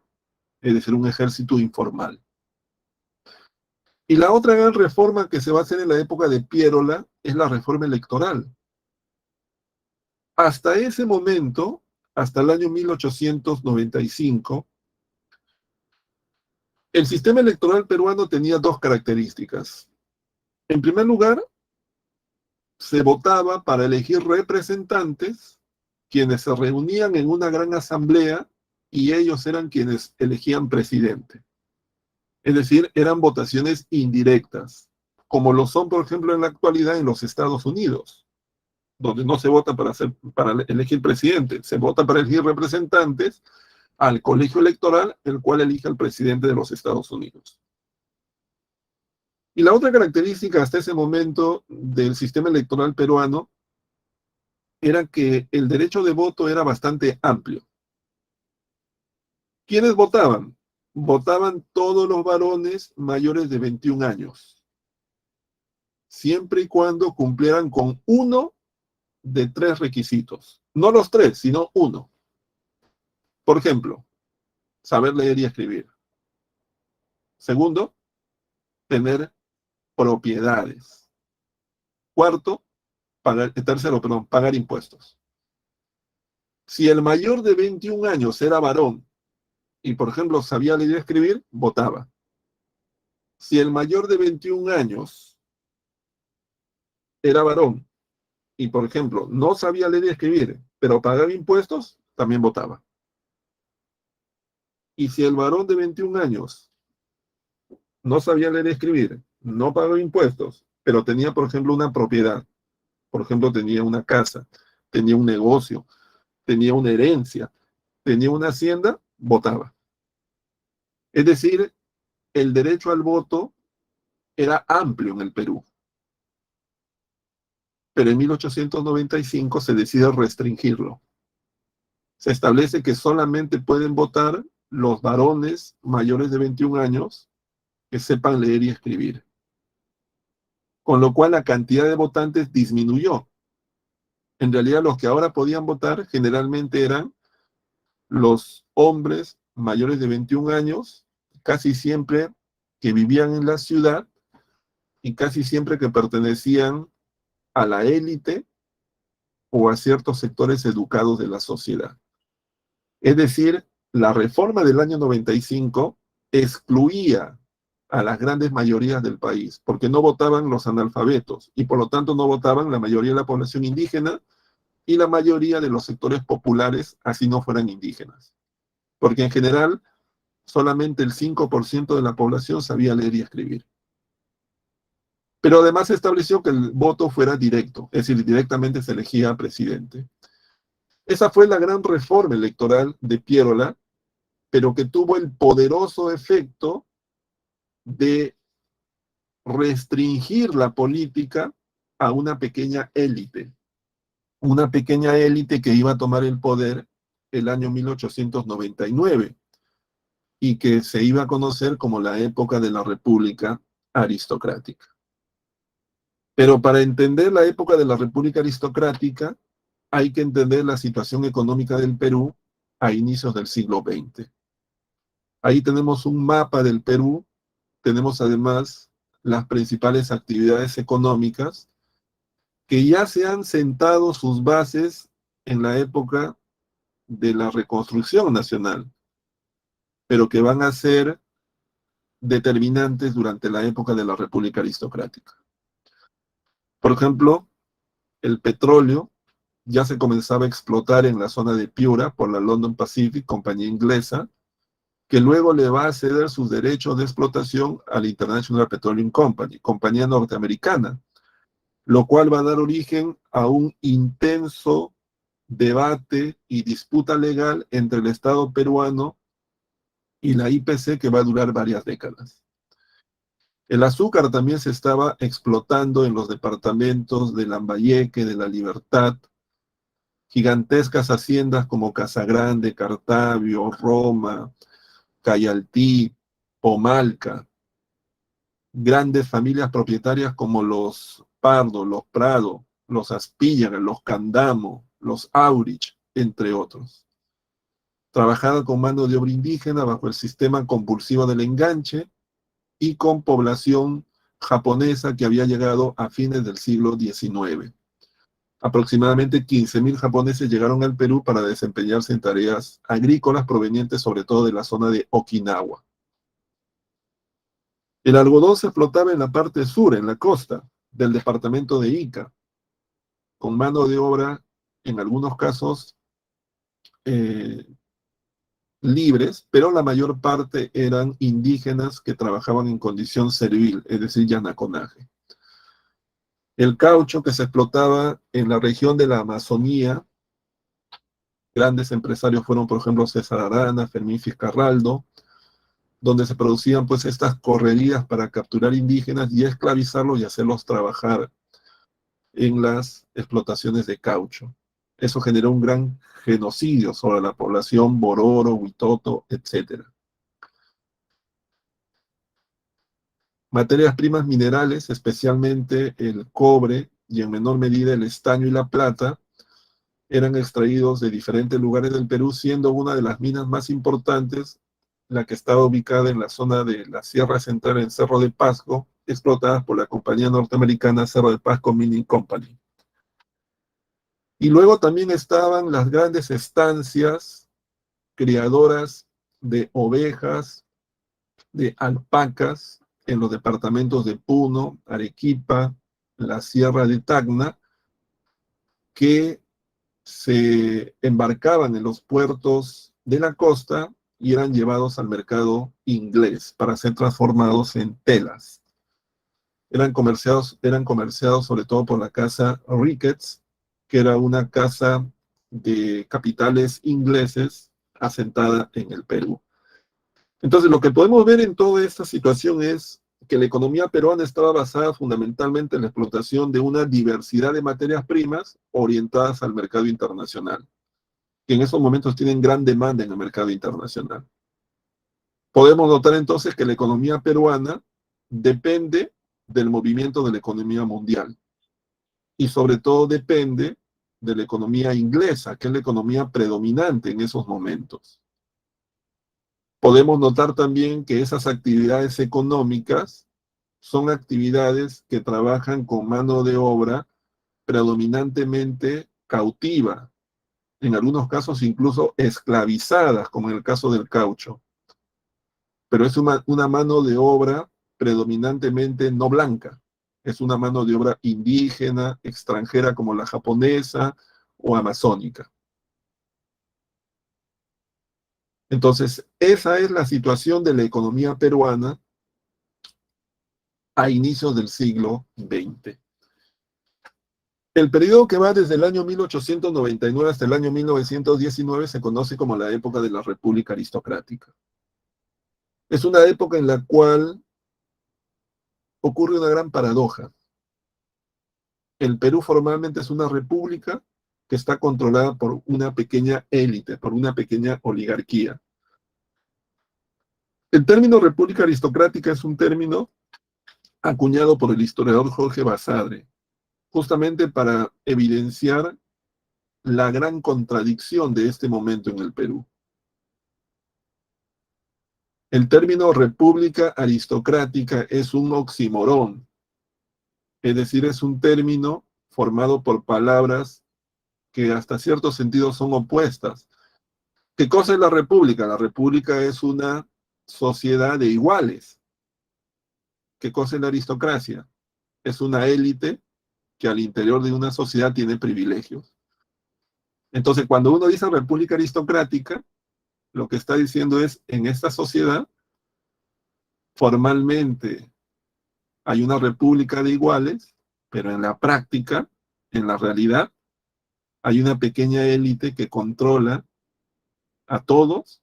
es decir, un ejército informal. Y la otra gran reforma que se va a hacer en la época de Piérola es la reforma electoral. Hasta ese momento, hasta el año 1895, el sistema electoral peruano tenía dos características. En primer lugar, se votaba para elegir representantes, quienes se reunían en una gran asamblea y ellos eran quienes elegían presidente. Es decir, eran votaciones indirectas, como lo son, por ejemplo, en la actualidad en los Estados Unidos, donde no se vota para elegir presidente, se vota para elegir representantes al colegio electoral, el cual elige al presidente de los Estados Unidos. Y la otra característica hasta ese momento del sistema electoral peruano era que el derecho de voto era bastante amplio. ¿Quiénes votaban? Votaban todos los varones mayores de 21 años, siempre y cuando cumplieran con uno de tres requisitos. No los tres, sino uno. Por ejemplo, saber leer y escribir. Segundo, tener propiedades. Cuarto, pagar impuestos. Si el mayor de 21 años era varón y, por ejemplo, sabía leer y escribir, votaba. Si el mayor de 21 años era varón y, por ejemplo, no sabía leer y escribir, pero pagaba impuestos, también votaba. Y si el varón de 21 años no sabía leer y escribir, no pagaba impuestos, pero tenía, por ejemplo, una propiedad, por ejemplo, tenía una casa, tenía un negocio, tenía una herencia, tenía una hacienda, votaba. Es decir, el derecho al voto era amplio en el Perú. Pero en 1895 se decide restringirlo. Se establece que solamente pueden votar los varones mayores de 21 años que sepan leer y escribir. Con lo cual la cantidad de votantes disminuyó. En realidad los que ahora podían votar generalmente eran los hombres mayores de 21 años, casi siempre que vivían en la ciudad y casi siempre que pertenecían a la élite o a ciertos sectores educados de la sociedad. Es decir, la reforma del año 95 excluía a las grandes mayorías del país, porque no votaban los analfabetos y por lo tanto no votaban la mayoría de la población indígena y la mayoría de los sectores populares, así no fueran indígenas. Porque en general solamente el 5% de la población sabía leer y escribir. Pero además se estableció que el voto fuera directo, es decir, directamente se elegía presidente. Esa fue la gran reforma electoral de Piérola, pero que tuvo el poderoso efecto de restringir la política a una pequeña élite que iba a tomar el poder el año 1899 y que se iba a conocer como la época de la República Aristocrática. Pero para entender la época de la República Aristocrática hay que entender la situación económica del Perú a inicios del siglo XX. Ahí tenemos un mapa del Perú, tenemos además las principales actividades económicas que ya se han sentado sus bases en la época de la reconstrucción nacional, pero que van a ser determinantes durante la época de la República Aristocrática. Por ejemplo, el petróleo ya se comenzaba a explotar en la zona de Piura por la London Pacific, compañía inglesa, que luego le va a ceder sus derechos de explotación a la International Petroleum Company, compañía norteamericana, lo cual va a dar origen a un intenso debate y disputa legal entre el Estado peruano y la IPC que va a durar varias décadas. El azúcar también se estaba explotando en los departamentos de Lambayeque, de La Libertad, gigantescas haciendas como Casagrande, Cartavio, Roma, Cayaltí, Pomalca, grandes familias propietarias como los Pardo, los Prado, los Aspíllaga, los Candamo, los Aurich, entre otros. Trabajaba con mano de obra indígena bajo el sistema compulsivo del enganche y con población japonesa que había llegado a fines del siglo XIX. Aproximadamente 15.000 japoneses llegaron al Perú para desempeñarse en tareas agrícolas provenientes sobre todo de la zona de Okinawa. El algodón se explotaba en la parte sur, en la costa del departamento de Ica, con mano de obra, en algunos casos, eh, libres, pero la mayor parte eran indígenas que trabajaban en condición servil, es decir, yanaconaje. El caucho que se explotaba en la región de la Amazonía, grandes empresarios fueron, por ejemplo, César Arana, Fermín Fiscarraldo, donde se producían pues estas correrías para capturar indígenas y esclavizarlos y hacerlos trabajar en las explotaciones de caucho. Eso generó un gran genocidio sobre la población Bororo, Huitoto, etc. Materias primas minerales, especialmente el cobre y en menor medida el estaño y la plata, eran extraídos de diferentes lugares del Perú, siendo una de las minas más importantes la que estaba ubicada en la zona de la Sierra Central en Cerro de Pasco, explotada por la compañía norteamericana Cerro de Pasco Mining Company. Y luego también estaban las grandes estancias criadoras de ovejas, de alpacas, en los departamentos de Puno, Arequipa, la Sierra de Tacna, que se embarcaban en los puertos de la costa y eran llevados al mercado inglés para ser transformados en telas. Eran comerciados sobre todo por la casa Ricketts, que era una casa de capitales ingleses asentada en el Perú. Entonces, lo que podemos ver en toda esta situación es que la economía peruana estaba basada fundamentalmente en la explotación de una diversidad de materias primas orientadas al mercado internacional, que en esos momentos tienen gran demanda en el mercado internacional. Podemos notar entonces que la economía peruana depende del movimiento de la economía mundial y sobre todo depende de la economía inglesa, que es la economía predominante en esos momentos. Podemos notar también que esas actividades económicas son actividades que trabajan con mano de obra predominantemente cautiva, en algunos casos incluso esclavizadas, como en el caso del caucho. Pero es una mano de obra predominantemente no blanca. Es una mano de obra indígena, extranjera como la japonesa o amazónica. Entonces, esa es la situación de la economía peruana a inicios del siglo XX. El periodo que va desde el año 1899 hasta el año 1919 se conoce como la época de la República Aristocrática. Es una época en la cual ocurre una gran paradoja. El Perú formalmente es una república que está controlada por una pequeña élite, por una pequeña oligarquía. El término república aristocrática es un término acuñado por el historiador Jorge Basadre, justamente para evidenciar la gran contradicción de este momento en el Perú. El término república aristocrática es un oxímoron, es decir, es un término formado por palabras que hasta cierto sentido son opuestas. ¿Qué cosa es la república? La república es una sociedad de iguales. ¿Qué cosa es la aristocracia? Es una élite que al interior de una sociedad tiene privilegios. Entonces, cuando uno dice república aristocrática, lo que está diciendo es, en esta sociedad, formalmente hay una república de iguales, pero en la práctica, en la realidad, hay una pequeña élite que controla a todos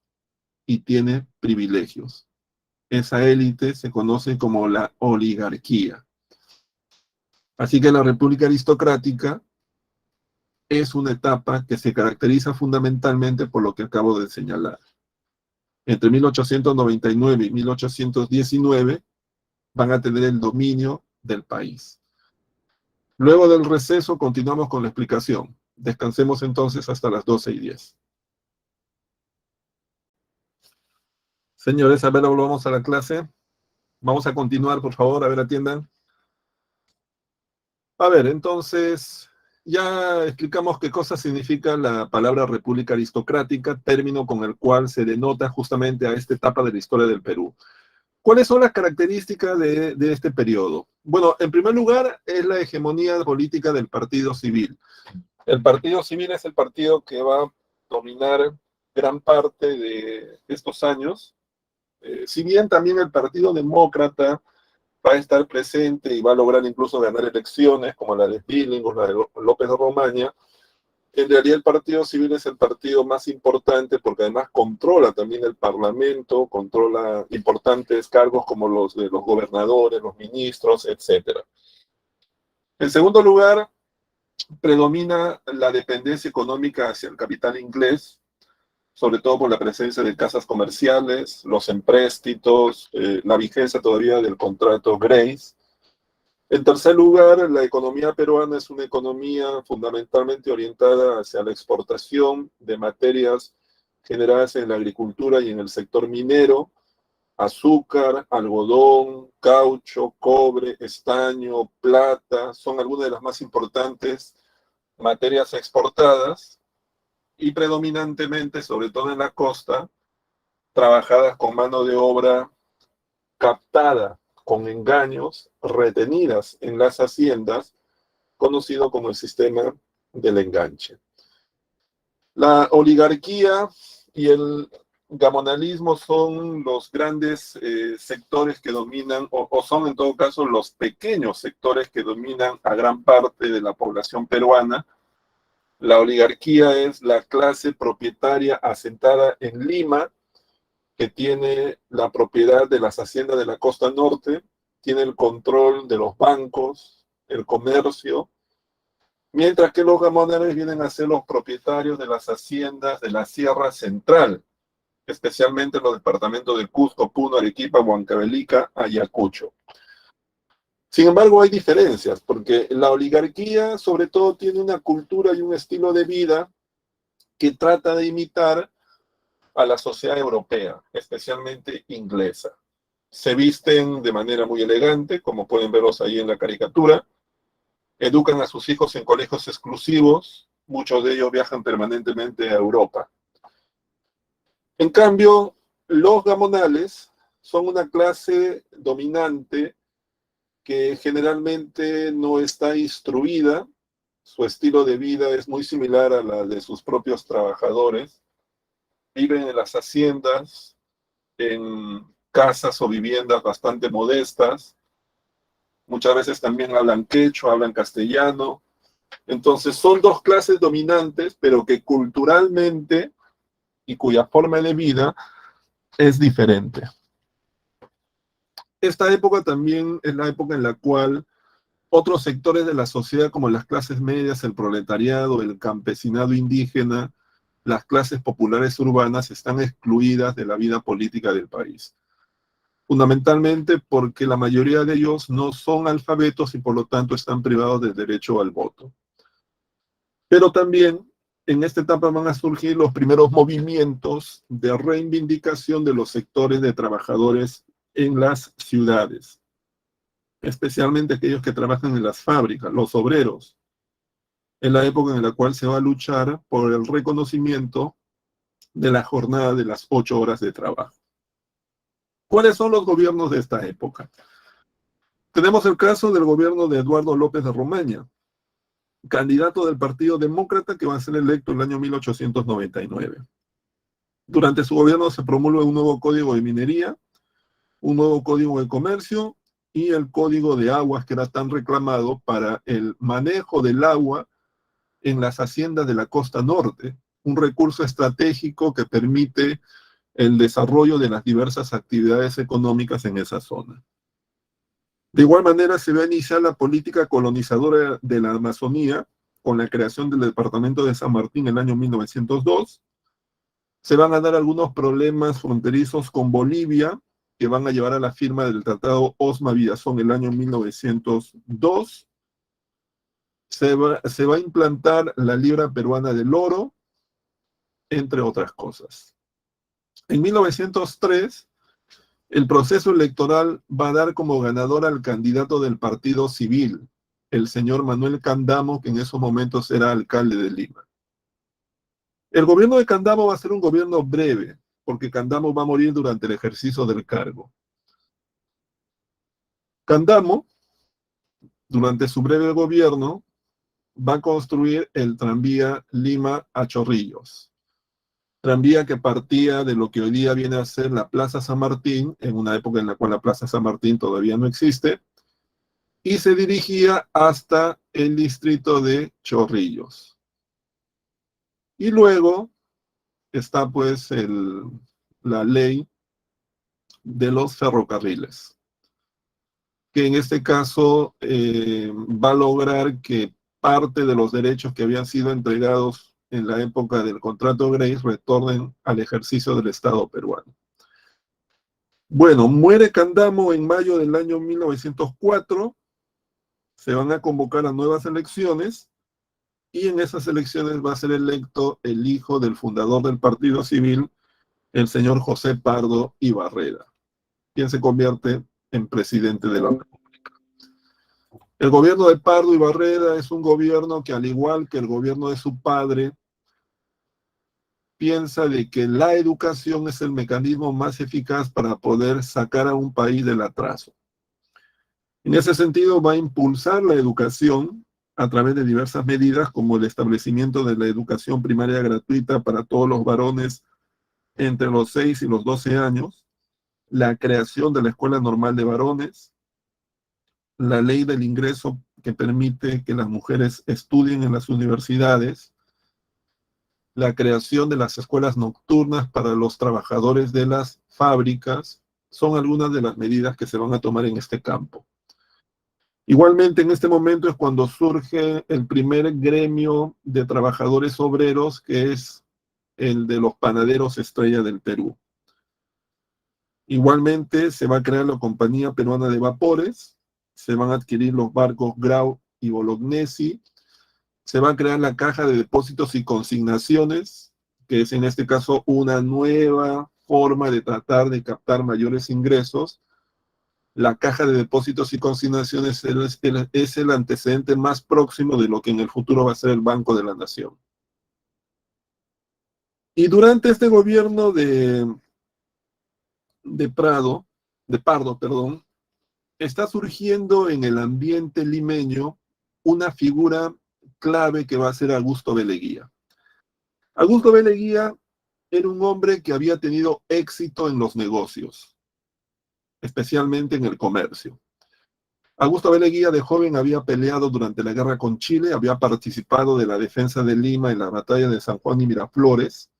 y tiene privilegios. Esa élite se conoce como la oligarquía. Así que la república aristocrática es una etapa que se caracteriza fundamentalmente por lo que acabo de señalar. Entre 1899 y 1819 van a tener el dominio del país. Luego del receso continuamos con la explicación. Descansemos entonces hasta las 12:10. Señores, a ver, volvamos a la clase. Vamos a continuar, por favor, a ver, atiendan. A ver, entonces, ya explicamos qué cosa significa la palabra república aristocrática, término con el cual se denota justamente a esta etapa de la historia del Perú. ¿Cuáles son las características de este periodo? Bueno, en primer lugar, es la hegemonía política del partido civil. El partido civil es el partido que va a dominar gran parte de estos años. Si bien también el Partido Demócrata va a estar presente y va a lograr incluso ganar elecciones, como la de Billinghurst, la de López de Romaña, en realidad el Partido Civil es el partido más importante porque además controla también el Parlamento, controla importantes cargos como los de los gobernadores, los ministros, etc. En segundo lugar, predomina la dependencia económica hacia el capital inglés, sobre todo por la presencia de casas comerciales, los empréstitos, la vigencia todavía del contrato Grace. En tercer lugar, la economía peruana es una economía fundamentalmente orientada hacia la exportación de materias generadas en la agricultura y en el sector minero, azúcar, algodón, caucho, cobre, estaño, plata, son algunas de las más importantes materias exportadas y predominantemente, sobre todo en la costa, trabajadas con mano de obra captada con engaños, retenidas en las haciendas, conocido como el sistema del enganche. La oligarquía y el gamonalismo son los grandes sectores que dominan, o son en todo caso los pequeños sectores que dominan a gran parte de la población peruana. La oligarquía es la clase propietaria asentada en Lima, que tiene la propiedad de las haciendas de la costa norte, tiene el control de los bancos, el comercio, mientras que los gamoneros vienen a ser los propietarios de las haciendas de la Sierra Central, especialmente en los departamentos de Cusco, Puno, Arequipa, Huancavelica, Ayacucho. Sin embargo, hay diferencias, porque la oligarquía sobre todo tiene una cultura y un estilo de vida que trata de imitar a la sociedad europea, especialmente inglesa. Se visten de manera muy elegante, como pueden verlos ahí en la caricatura, educan a sus hijos en colegios exclusivos, muchos de ellos viajan permanentemente a Europa. En cambio, los gamonales son una clase dominante que generalmente no está instruida, su estilo de vida es muy similar a la de sus propios trabajadores, viven en las haciendas, en casas o viviendas bastante modestas, muchas veces también hablan quechua, hablan castellano. Entonces son dos clases dominantes, pero que culturalmente y cuya forma de vida es diferente. Esta época también es la época en la cual otros sectores de la sociedad, como las clases medias, el proletariado, el campesinado indígena, las clases populares urbanas, están excluidas de la vida política del país. Fundamentalmente porque la mayoría de ellos no son alfabetos y por lo tanto están privados del derecho al voto. Pero también en esta etapa van a surgir los primeros movimientos de reivindicación de los sectores de trabajadores en las ciudades, especialmente aquellos que trabajan en las fábricas, los obreros, en la época en la cual se va a luchar por el reconocimiento de la jornada de las 8 horas de trabajo. ¿Cuáles son los gobiernos de esta época? Tenemos el caso del gobierno de Eduardo López de Romaña, candidato del Partido Demócrata que va a ser electo en el año 1899. Durante su gobierno se promulga un nuevo código de minería, un nuevo código de comercio y el código de aguas que era tan reclamado para el manejo del agua en las haciendas de la costa norte, un recurso estratégico que permite el desarrollo de las diversas actividades económicas en esa zona. De igual manera, se va a iniciar la política colonizadora de la Amazonía con la creación del departamento de San Martín en el año 1902. Se van a dar algunos problemas fronterizos con Bolivia, que van a llevar a la firma del Tratado Osma-Villazón en el año 1902. Se va a implantar la libra peruana del oro, entre otras cosas. En 1903 El proceso electoral va a dar como ganador al candidato del Partido Civil, el señor Manuel Candamo, que en esos momentos era alcalde de Lima. El gobierno de Candamo va a ser un gobierno breve, porque Candamo va a morir durante el ejercicio del cargo. Candamo, durante su breve gobierno, va a construir el tranvía Lima a Chorrillos. Tranvía que partía de lo que hoy día viene a ser la Plaza San Martín, en una época en la cual la Plaza San Martín todavía no existe, y se dirigía hasta el distrito de Chorrillos. Y luego está pues la ley de los ferrocarriles, que en este caso va a lograr que parte de los derechos que habían sido entregados en la época del contrato Grace retornen al ejercicio del Estado peruano. Bueno, muere Candamo en mayo del año 1904, se van a convocar a nuevas elecciones y en esas elecciones va a ser electo el hijo del fundador del Partido Civil, el señor José Pardo y Barreda, quien se convierte en presidente de la República. El gobierno de Pardo y Barreda es un gobierno que, al igual que el gobierno de su padre, piensa de que la educación es el mecanismo más eficaz para poder sacar a un país del atraso. En ese sentido, va a impulsar la educación a través de diversas medidas, como el establecimiento de la educación primaria gratuita para todos los varones entre los 6 y los 12 años, la creación de la Escuela Normal de Varones, la ley del ingreso que permite que las mujeres estudien en las universidades, la creación de las escuelas nocturnas para los trabajadores de las fábricas, son algunas de las medidas que se van a tomar en este campo. Igualmente, en este momento es cuando surge el primer gremio de trabajadores obreros, que es el de los panaderos Estrella del Perú. Igualmente, se va a crear la Compañía Peruana de Vapores, se van a adquirir los barcos Grau y Bolognesi, se va a crear la Caja de Depósitos y Consignaciones, que es en este caso una nueva forma de tratar de captar mayores ingresos. La Caja de Depósitos y Consignaciones es el antecedente más próximo de lo que en el futuro va a ser el Banco de la Nación. Y durante este gobierno Pardo, perdón, está surgiendo en el ambiente limeño una figura clave que va a ser Augusto B. Leguía. Augusto B. Leguía era un hombre que había tenido éxito en los negocios, especialmente en el comercio. Augusto B. Leguía de joven había peleado durante la guerra con Chile, había participado de la defensa de Lima en la batalla de San Juan y Miraflores.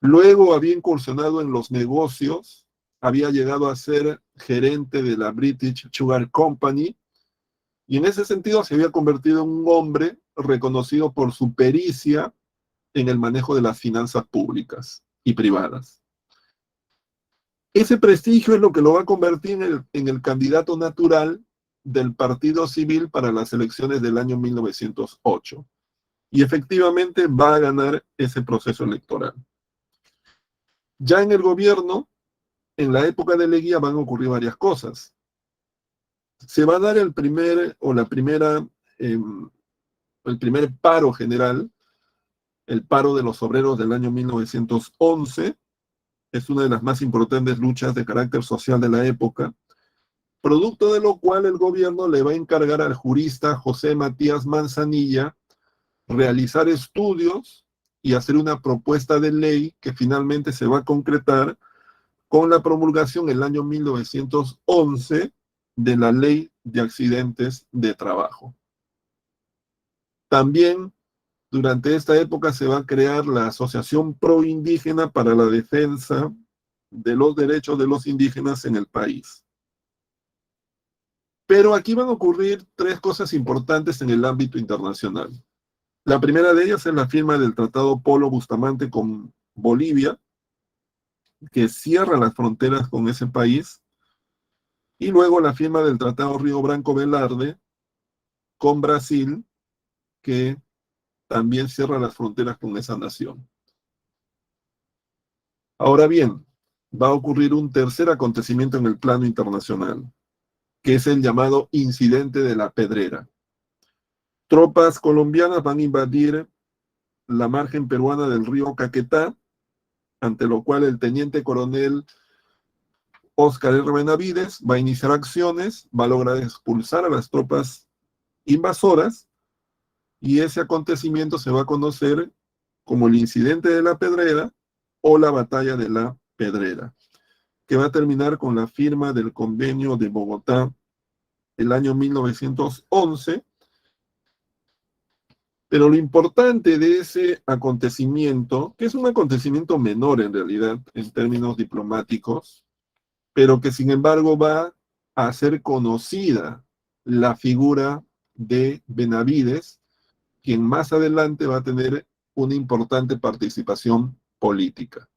Luego había incursionado en los negocios, había llegado a ser gerente de la British Sugar Company, y en ese sentido se había convertido en un hombre reconocido por su pericia en el manejo de las finanzas públicas y privadas. Ese prestigio es lo que lo va a convertir en el candidato natural del Partido Civil para las elecciones del año 1908. Y efectivamente va a ganar ese proceso electoral. Ya en el gobierno, en la época de Leguía, van a ocurrir varias cosas. Se va a dar el primer paro general, el paro de los obreros del año 1911, es una de las más importantes luchas de carácter social de la época, producto de lo cual el gobierno le va a encargar al jurista José Matías Manzanilla realizar estudios y hacer una propuesta de ley que finalmente se va a concretar con la promulgación en el año 1911 de la Ley de Accidentes de Trabajo. También durante esta época se va a crear la Asociación Proindígena para la Defensa de los Derechos de los Indígenas en el país. Pero aquí van a ocurrir tres cosas importantes en el ámbito internacional. La primera de ellas es la firma del Tratado Polo Bustamante con Bolivia, que cierra las fronteras con ese país, y luego la firma del Tratado Río Branco Velarde con Brasil, que también cierra las fronteras con esa nación. Ahora bien, va a ocurrir un tercer acontecimiento en el plano internacional, que es el llamado Incidente de la Pedrera. Tropas colombianas van a invadir la margen peruana del río Caquetá, ante lo cual el teniente coronel Óscar R. Benavides va a iniciar acciones, va a lograr expulsar a las tropas invasoras, y ese acontecimiento se va a conocer como el Incidente de la Pedrera o la Batalla de la Pedrera, que va a terminar con la firma del Convenio de Bogotá el año 1911. Pero lo importante de ese acontecimiento, que es un acontecimiento menor en realidad en términos diplomáticos, pero que sin embargo va a hacer conocida la figura de Benavides, quien más adelante va a tener una importante participación política.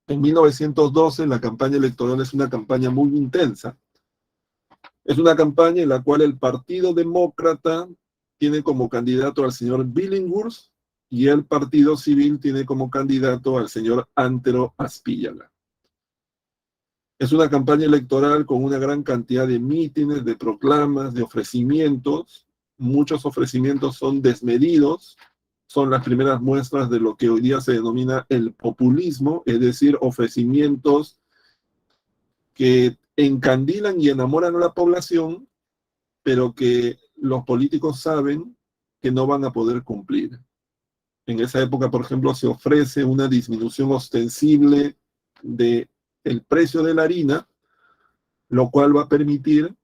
En 1912 la campaña electoral es una campaña muy intensa. Es una campaña en la cual el Partido Demócrata tiene como candidato al señor Billinghurst y el Partido Civil tiene como candidato al señor Antero Aspíllala. Es una campaña electoral con una gran cantidad de mítines, de proclamas, de ofrecimientos. Muchos ofrecimientos son desmedidos, son las primeras muestras de lo que hoy día se denomina el populismo, es decir, ofrecimientos que encandilan y enamoran a la población, pero que los políticos saben que no van a poder cumplir. En esa época, por ejemplo, se ofrece una disminución ostensible del precio de la harina, lo cual va a permitir,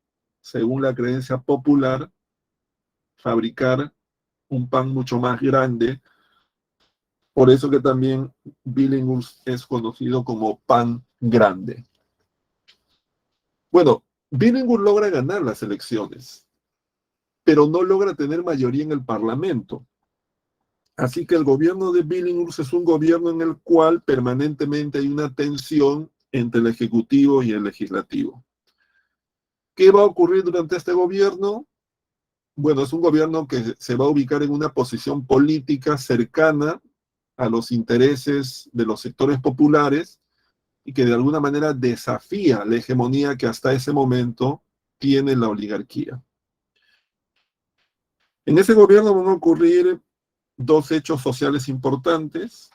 según la creencia popular, fabricar un pan mucho más grande. Por eso que también Billinghurst es conocido como pan grande. Bueno, Billinghurst logra ganar las elecciones, pero no logra tener mayoría en el Parlamento. Así que el gobierno de Billinghurst es un gobierno en el cual permanentemente hay una tensión entre el Ejecutivo y el Legislativo. ¿Qué va a ocurrir durante este gobierno? Bueno, es un gobierno que se va a ubicar en una posición política cercana a los intereses de los sectores populares y que de alguna manera desafía la hegemonía que hasta ese momento tiene la oligarquía. En ese gobierno van a ocurrir dos hechos sociales importantes.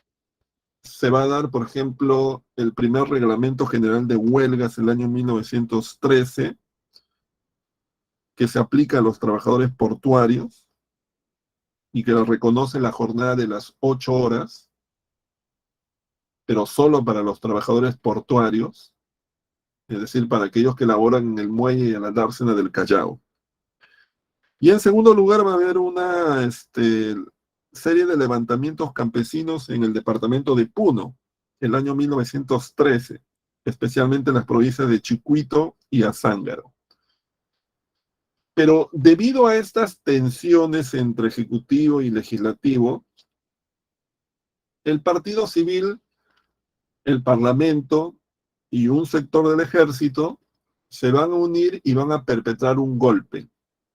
Se va a dar, por ejemplo, el primer reglamento general de huelgas el año 1913, que se aplica a los trabajadores portuarios y que reconoce la jornada de las 8 horas, pero solo para los trabajadores portuarios, es decir, para aquellos que laboran en el muelle y en la dársena del Callao. Y en segundo lugar va a haber una serie de levantamientos campesinos en el departamento de Puno, el año 1913, especialmente en las provincias de Chicuito y Azángaro. Pero debido a estas tensiones entre ejecutivo y legislativo, el partido civil, el parlamento y un sector del ejército se van a unir y van a perpetrar un golpe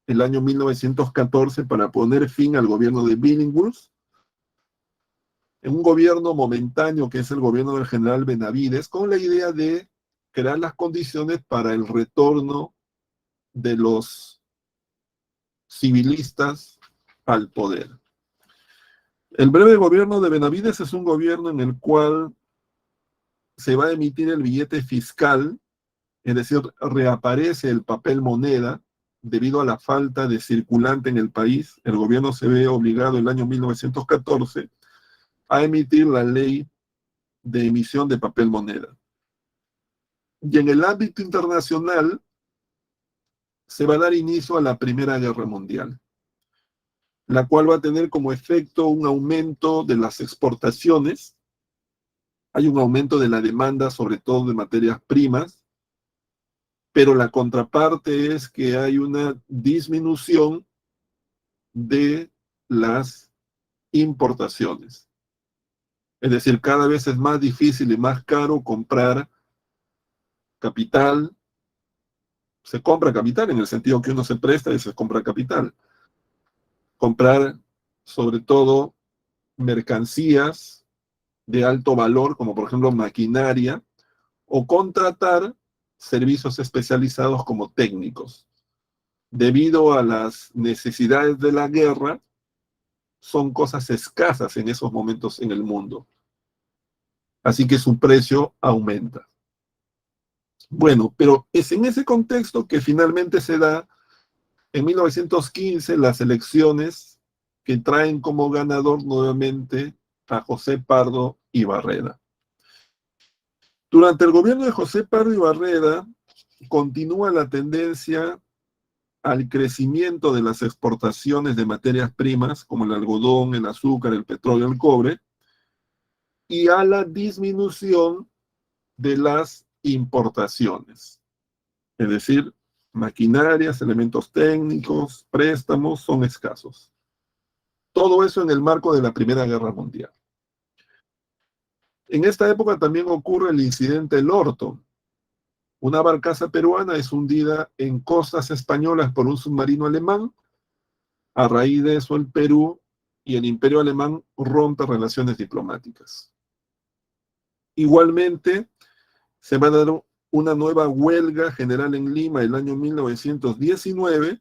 el año 1914 para poner fin al gobierno de Billinghurst, en un gobierno momentáneo que es el gobierno del general Benavides, con la idea de crear las condiciones para el retorno de los civilistas al poder. El breve gobierno de Benavides es un gobierno en el cual se va a emitir el billete fiscal, es decir, reaparece el papel moneda debido a la falta de circulante en el país. El gobierno se ve obligado el año 1914 a emitir la ley de emisión de papel moneda. Y en el ámbito internacional se va a dar inicio a la Primera Guerra Mundial, la cual va a tener como efecto un aumento de las exportaciones. Hay un aumento de la demanda, sobre todo de materias primas, pero la contraparte es que hay una disminución de las importaciones. Es decir, cada vez es más difícil y más caro comprar capital. Se compra capital en el sentido que uno se presta y se compra capital. Comprar sobre todo mercancías de alto valor, como por ejemplo maquinaria, o contratar servicios especializados como técnicos. Debido a las necesidades de la guerra, son cosas escasas en esos momentos en el mundo. Así que su precio aumenta. Bueno, pero es en ese contexto que finalmente se da en 1915 las elecciones que traen como ganador nuevamente a José Pardo y Barreda. Durante el gobierno de José Pardo y Barreda continúa la tendencia al crecimiento de las exportaciones de materias primas como el algodón, el azúcar, el petróleo, el cobre, y a la disminución de las importaciones. Es decir, maquinarias, elementos técnicos, préstamos son escasos. Todo eso en el marco de la Primera Guerra Mundial. En esta época también ocurre el incidente El Orto. Una barcaza peruana es hundida en costas españolas por un submarino alemán. A raíz de eso, el Perú y el Imperio Alemán rompen relaciones diplomáticas. Igualmente, se va a dar una nueva huelga general en Lima el año 1919,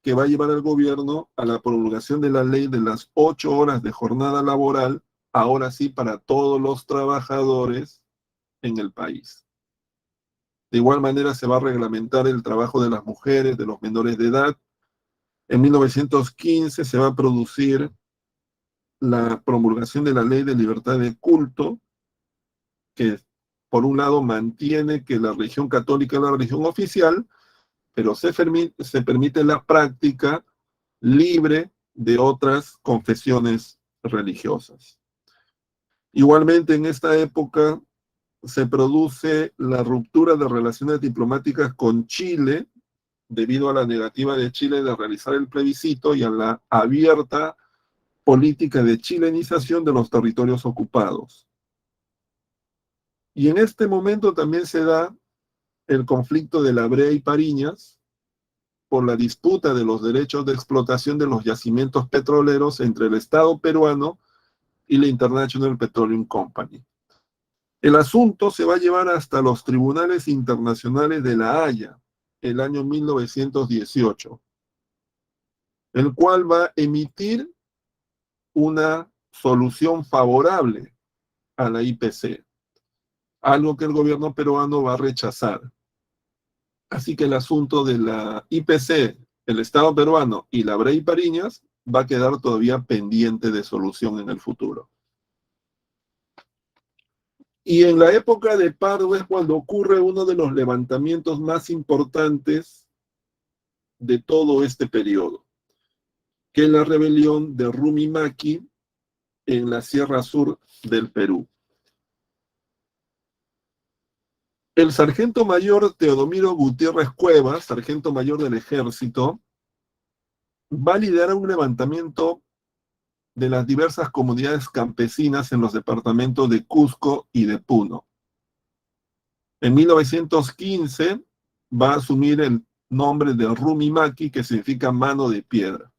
que va a llevar al gobierno a la promulgación de la ley de las 8 horas de jornada laboral, ahora sí para todos los trabajadores en el país. De igual manera se va a reglamentar el trabajo de las mujeres, de los menores de edad. En 1915 se va a producir la promulgación de la ley de libertad de culto, que por un lado mantiene que la religión católica es la religión oficial, pero se permite la práctica libre de otras confesiones religiosas. Igualmente en esta época se produce la ruptura de relaciones diplomáticas con Chile debido a la negativa de Chile de realizar el plebiscito y a la abierta política de chilenización de los territorios ocupados. Y en este momento también se da el conflicto de La Brea y Pariñas por la disputa de los derechos de explotación de los yacimientos petroleros entre el Estado peruano y la International Petroleum Company. El asunto se va a llevar hasta los tribunales internacionales de La Haya, el año 1918, el cual va a emitir una solución favorable a la IPC, algo que el gobierno peruano va a rechazar. Así que el asunto de la IPC, el Estado peruano y la Brea y Pariñas va a quedar todavía pendiente de solución en el futuro. Y en la época de Pardo es cuando ocurre uno de los levantamientos más importantes de todo este periodo, que es la rebelión de Rumimaki en la Sierra Sur del Perú. El sargento mayor Teodomiro Gutiérrez Cuevas, sargento mayor del ejército, va a liderar un levantamiento de las diversas comunidades campesinas en los departamentos de Cusco y de Puno. En 1915 va a asumir el nombre de Rumimaki, que significa mano de piedra.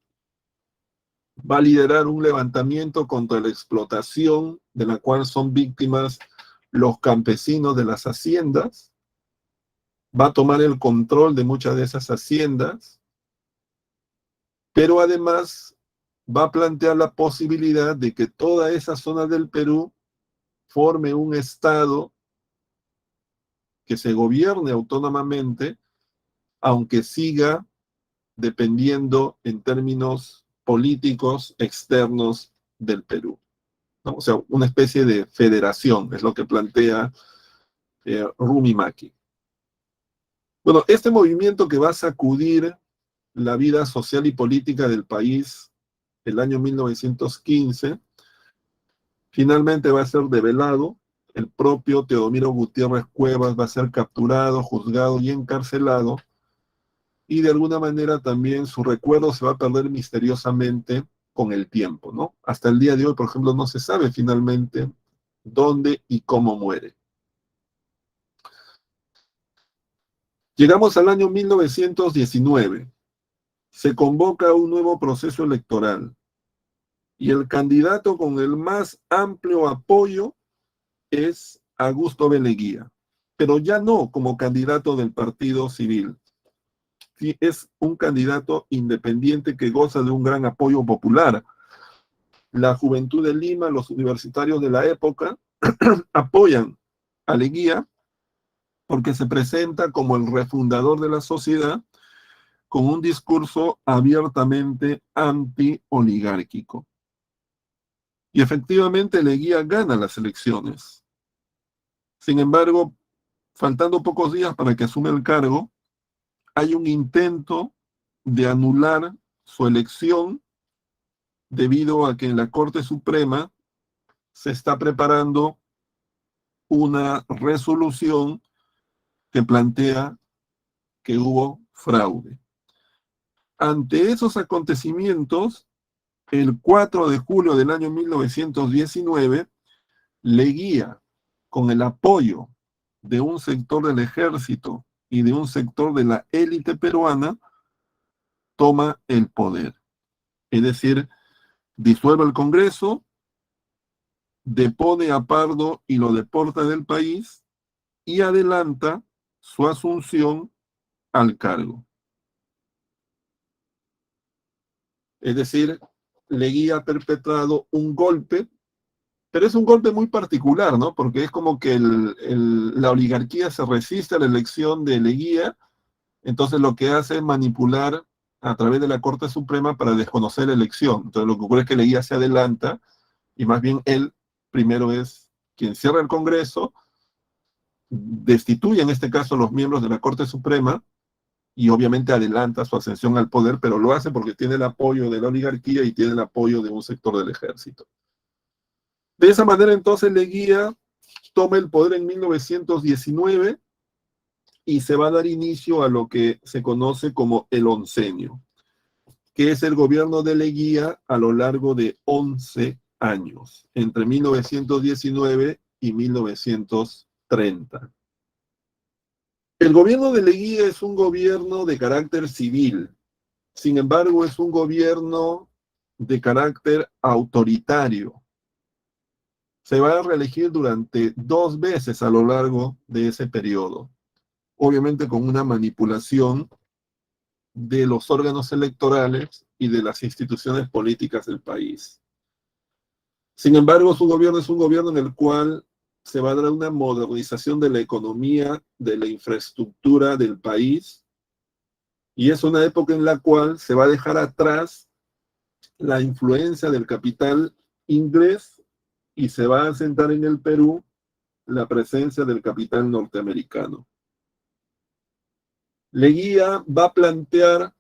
Va a liderar un levantamiento contra la explotación de la cual son víctimas los campesinos de las haciendas. Va a tomar el control de muchas de esas haciendas, pero además va a plantear la posibilidad de que toda esa zona del Perú forme un estado que se gobierne autónomamente, aunque siga dependiendo en términos políticos externos del Perú, ¿no? O sea, una especie de federación, es lo que plantea Rumimaki. Bueno, este movimiento que va a sacudir la vida social y política del país el año 1915, finalmente va a ser develado. El propio Teodomiro Gutiérrez Cuevas va a ser capturado, juzgado y encarcelado, y de alguna manera también su recuerdo se va a perder misteriosamente con el tiempo, ¿no? Hasta el día de hoy, por ejemplo, no se sabe finalmente dónde y cómo muere. Llegamos al año 1919. Se convoca un nuevo proceso electoral Y el candidato con el más amplio apoyo es Augusto B. Leguía, pero ya no como candidato del Partido Civil. Sí, es un candidato independiente que goza de un gran apoyo popular. La juventud de Lima, los universitarios de la época, apoyan a Leguía porque se presenta como el refundador de la sociedad con un discurso abiertamente anti-oligárquico. Y efectivamente Leguía gana las elecciones. Sin embargo, faltando pocos días para que asume el cargo, hay un intento de anular su elección debido a que en la Corte Suprema se está preparando una resolución que plantea que hubo fraude. Ante esos acontecimientos, el 4 de julio del año 1919, Leguía, con el apoyo de un sector del ejército y de un sector de la élite peruana, toma el poder. Es decir, disuelve el Congreso, depone a Pardo y lo deporta del país y adelanta su asunción al cargo. Es decir, Leguía ha perpetrado un golpe, pero es un golpe muy particular, ¿no? Porque es como que la oligarquía se resiste a la elección de Leguía, entonces lo que hace es manipular a través de la Corte Suprema para desconocer la elección. Entonces lo que ocurre es que Leguía se adelanta y más bien él primero es quien cierra el Congreso, destituye en este caso los miembros de la Corte Suprema y obviamente adelanta su ascensión al poder, pero lo hace porque tiene el apoyo de la oligarquía y tiene el apoyo de un sector del ejército. De esa manera entonces Leguía toma el poder en 1919 y se va a dar inicio a lo que se conoce como el oncenio, que es el gobierno de Leguía a lo largo de 11 años, entre 1919 y 1930. El gobierno de Leguía es un gobierno de carácter civil, sin embargo es un gobierno de carácter autoritario. Se va a reelegir durante 2 veces a lo largo de ese periodo, obviamente con una manipulación de los órganos electorales y de las instituciones políticas del país. Sin embargo, su gobierno es un gobierno en el cual se va a dar una modernización de la economía, de la infraestructura del país, y es una época en la cual se va a dejar atrás la influencia del capital inglés y se va a asentar en el Perú la presencia del capital norteamericano. Leguía va a plantear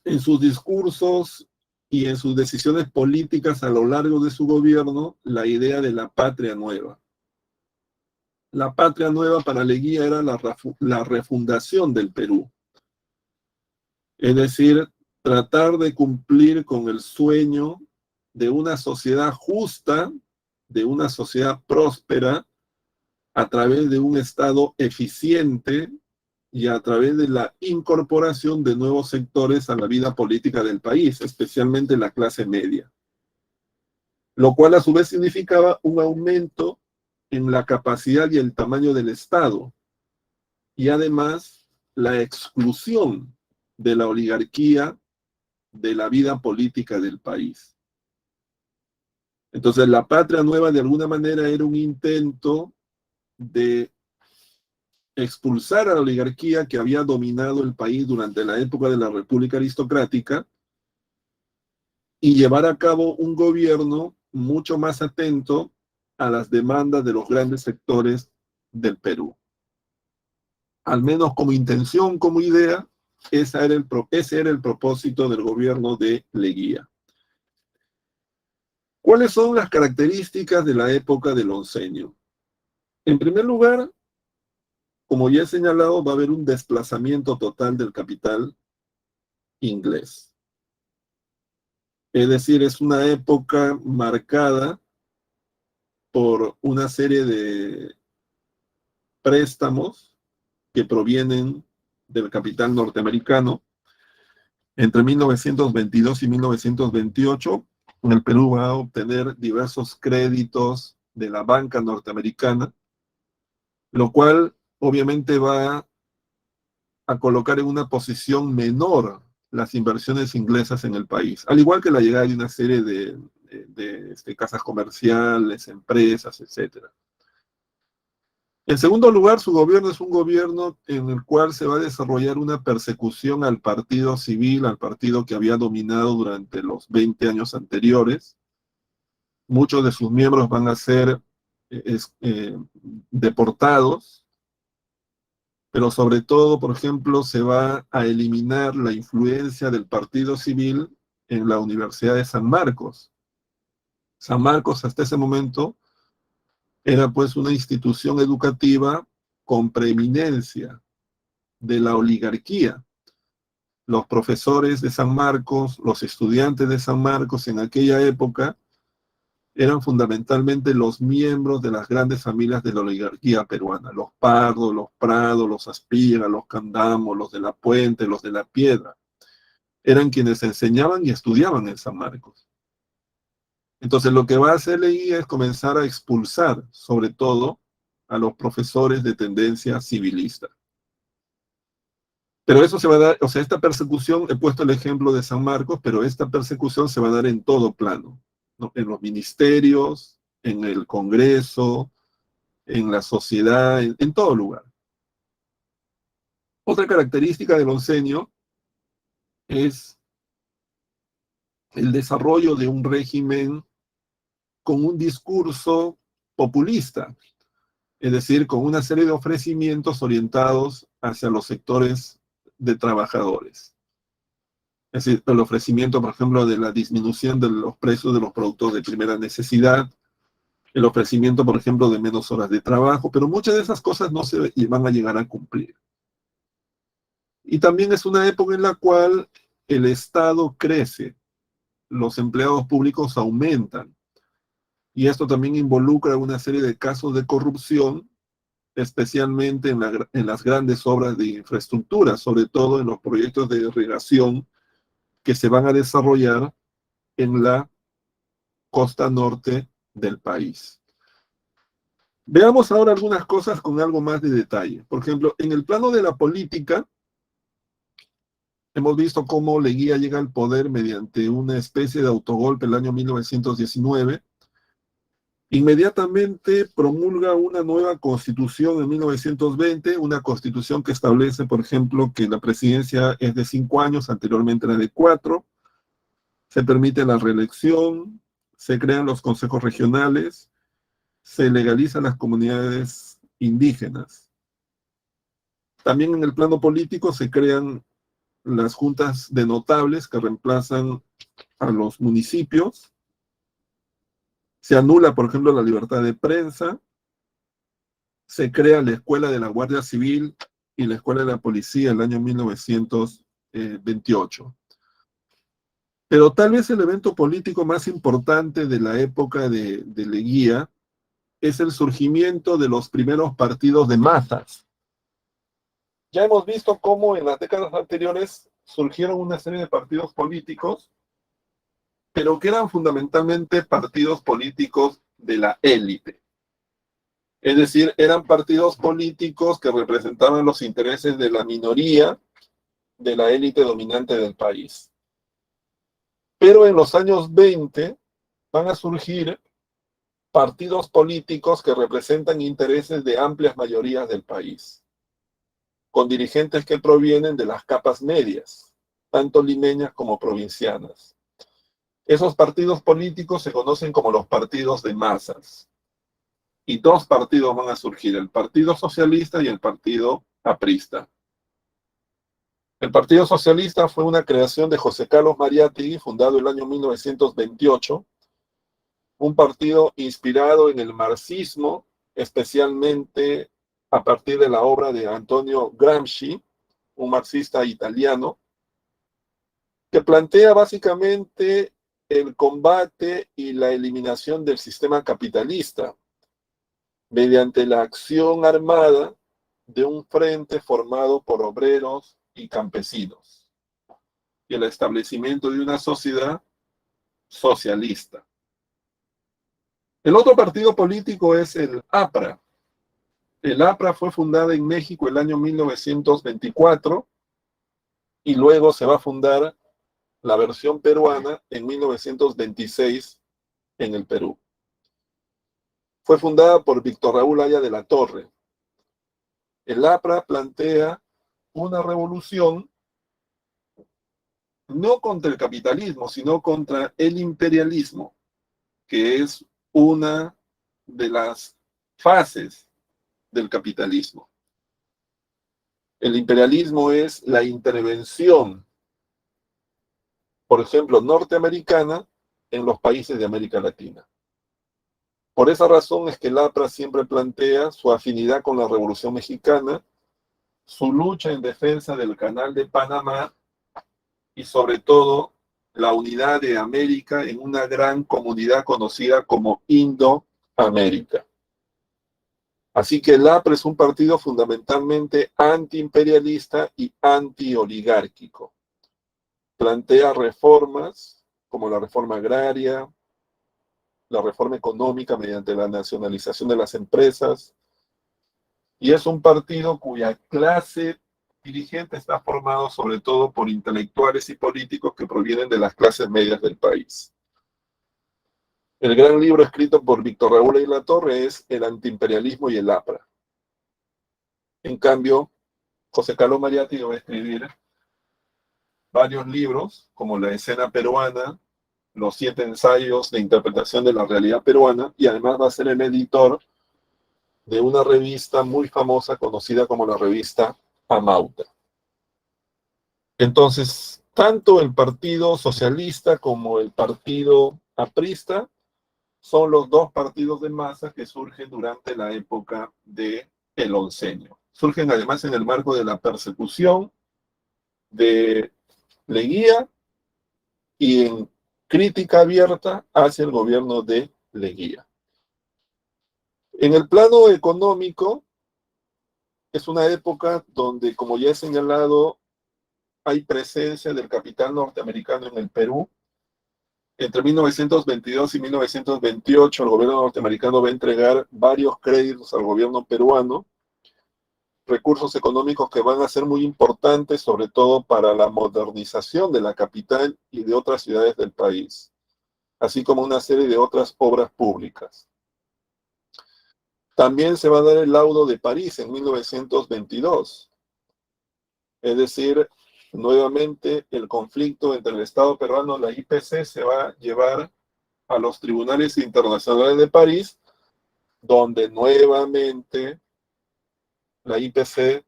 en sus discursos y en sus decisiones políticas a lo largo de su gobierno la idea de la patria nueva. La patria nueva para Leguía era la refundación del Perú. Es decir, tratar de cumplir con el sueño de una sociedad justa, de una sociedad próspera, a través de un Estado eficiente y a través de la incorporación de nuevos sectores a la vida política del país, especialmente la clase media. Lo cual a su vez significaba un aumento en la capacidad y el tamaño del Estado y además la exclusión de la oligarquía de la vida política del país. Entonces, la patria nueva de alguna manera era un intento de expulsar a la oligarquía que había dominado el país durante la época de la República Aristocrática y llevar a cabo un gobierno mucho más atento a las demandas de los grandes sectores del Perú. Al menos como intención, como idea, ese era el propósito del gobierno de Leguía. ¿Cuáles son las características de la época del oncenio? En primer lugar, como ya he señalado, va a haber un desplazamiento total del capital inglés. Es decir, es una época marcada por una serie de préstamos que provienen del capital norteamericano. Entre 1922 y 1928 el Perú va a obtener diversos créditos de la banca norteamericana, lo cual obviamente va a colocar en una posición menor las inversiones inglesas en el país, al igual que la llegada de una serie de casas comerciales, empresas, etcétera. En segundo lugar, su gobierno es un gobierno en el cual se va a desarrollar una persecución al partido civil, al partido que había dominado durante los 20 años anteriores. Muchos de sus miembros van a ser deportados, pero sobre todo, por ejemplo, se va a eliminar la influencia del partido civil en la Universidad de San Marcos. San Marcos hasta ese momento era pues una institución educativa con preeminencia de la oligarquía. Los profesores de San Marcos, los estudiantes de San Marcos en aquella época eran fundamentalmente los miembros de las grandes familias de la oligarquía peruana, los Pardo, los Prado, los Aspira, los Candamo, los de la Puente, los de la Piedra. Eran quienes enseñaban y estudiaban en San Marcos. Entonces lo que va a hacer Leguía es comenzar a expulsar, sobre todo, a los profesores de tendencia civilista. Pero eso se va a dar, o sea, esta persecución, he puesto el ejemplo de San Marcos, pero esta persecución se va a dar en todo plano, ¿no? En los ministerios, en el Congreso, en la sociedad, en todo lugar. Otra característica del oncenio es el desarrollo de un régimen con un discurso populista, es decir, con una serie de ofrecimientos orientados hacia los sectores de trabajadores. Es decir, el ofrecimiento, por ejemplo, de la disminución de los precios de los productos de primera necesidad, el ofrecimiento, por ejemplo, de menos horas de trabajo, pero muchas de esas cosas no se van a llegar a cumplir. Y también es una época en la cual el Estado crece, los empleados públicos aumentan, y esto también involucra una serie de casos de corrupción, especialmente en las grandes obras de infraestructura, sobre todo en los proyectos de irrigación que se van a desarrollar en la costa norte del país. Veamos ahora algunas cosas con algo más de detalle. Por ejemplo, en el plano de la política, hemos visto cómo Leguía llega al poder mediante una especie de autogolpe el año 1919. Inmediatamente promulga una nueva constitución en 1920, una constitución que establece, por ejemplo, que la presidencia es de 5 años, anteriormente era de 4, se permite la reelección, se crean los consejos regionales, se legalizan las comunidades indígenas. También en el plano político se crean las juntas de notables que reemplazan a los municipios. Se anula, por ejemplo, la libertad de prensa. Se crea la Escuela de la Guardia Civil y la Escuela de la Policía en el año 1928. Pero tal vez el evento político más importante de la época de Leguía es el surgimiento de los primeros partidos de masas. Ya hemos visto cómo en las décadas anteriores surgieron una serie de partidos políticos, pero que eran fundamentalmente partidos políticos de la élite. Es decir, eran partidos políticos que representaban los intereses de la minoría de la élite dominante del país. Pero en los años 20 van a surgir partidos políticos que representan intereses de amplias mayorías del país, con dirigentes que provienen de las capas medias, tanto limeñas como provincianas. Esos partidos políticos se conocen como los partidos de masas. Y dos partidos van a surgir, el Partido Socialista y el Partido Aprista. El Partido Socialista fue una creación de José Carlos Mariátegui, fundado el año 1928, un partido inspirado en el marxismo, especialmente a partir de la obra de Antonio Gramsci, un marxista italiano, que plantea básicamente el combate y la eliminación del sistema capitalista mediante la acción armada de un frente formado por obreros y campesinos, y el establecimiento de una sociedad socialista. El otro partido político es el APRA. El APRA fue fundada en México el año 1924 y luego se va a fundar la versión peruana en 1926 en el Perú. Fue fundada por Víctor Raúl Haya de la Torre. El APRA plantea una revolución no contra el capitalismo, sino contra el imperialismo, que es una de las fases del capitalismo. El imperialismo es la intervención, por ejemplo, norteamericana en los países de América Latina. Por esa razón es que el APRA siempre plantea su afinidad con la Revolución Mexicana, su lucha en defensa del Canal de Panamá y sobre todo la unidad de América en una gran comunidad conocida como Indoamérica. Así que el APRA es un partido fundamentalmente antiimperialista y antioligárquico. Plantea reformas como la reforma agraria, la reforma económica mediante la nacionalización de las empresas, y es un partido cuya clase dirigente está formado sobre todo por intelectuales y políticos que provienen de las clases medias del país. El gran libro escrito por Víctor Raúl de la Torre es El antiimperialismo y el APRA. En cambio, José Carlos Mariátegui va a escribir varios libros, como La escena peruana, Los 7 ensayos de interpretación de la realidad peruana, y además va a ser el editor de una revista muy famosa conocida como la revista Amauta. Entonces, tanto el Partido Socialista como el Partido Aprista son los dos partidos de masa que surgen durante la época del oncenio. Surgen además en el marco de la persecución de Leguía y en crítica abierta hacia el gobierno de Leguía. En el plano económico, es una época donde, como ya he señalado, hay presencia del capital norteamericano en el Perú. Entre 1922 y 1928, el gobierno norteamericano va a entregar varios créditos al gobierno peruano, recursos económicos que van a ser muy importantes, sobre todo para la modernización de la capital y de otras ciudades del país, así como una serie de otras obras públicas. También se va a dar el laudo de París en 1922, es decir, nuevamente el conflicto entre el Estado peruano y la IPC se va a llevar a los tribunales internacionales de París, donde nuevamente la IPC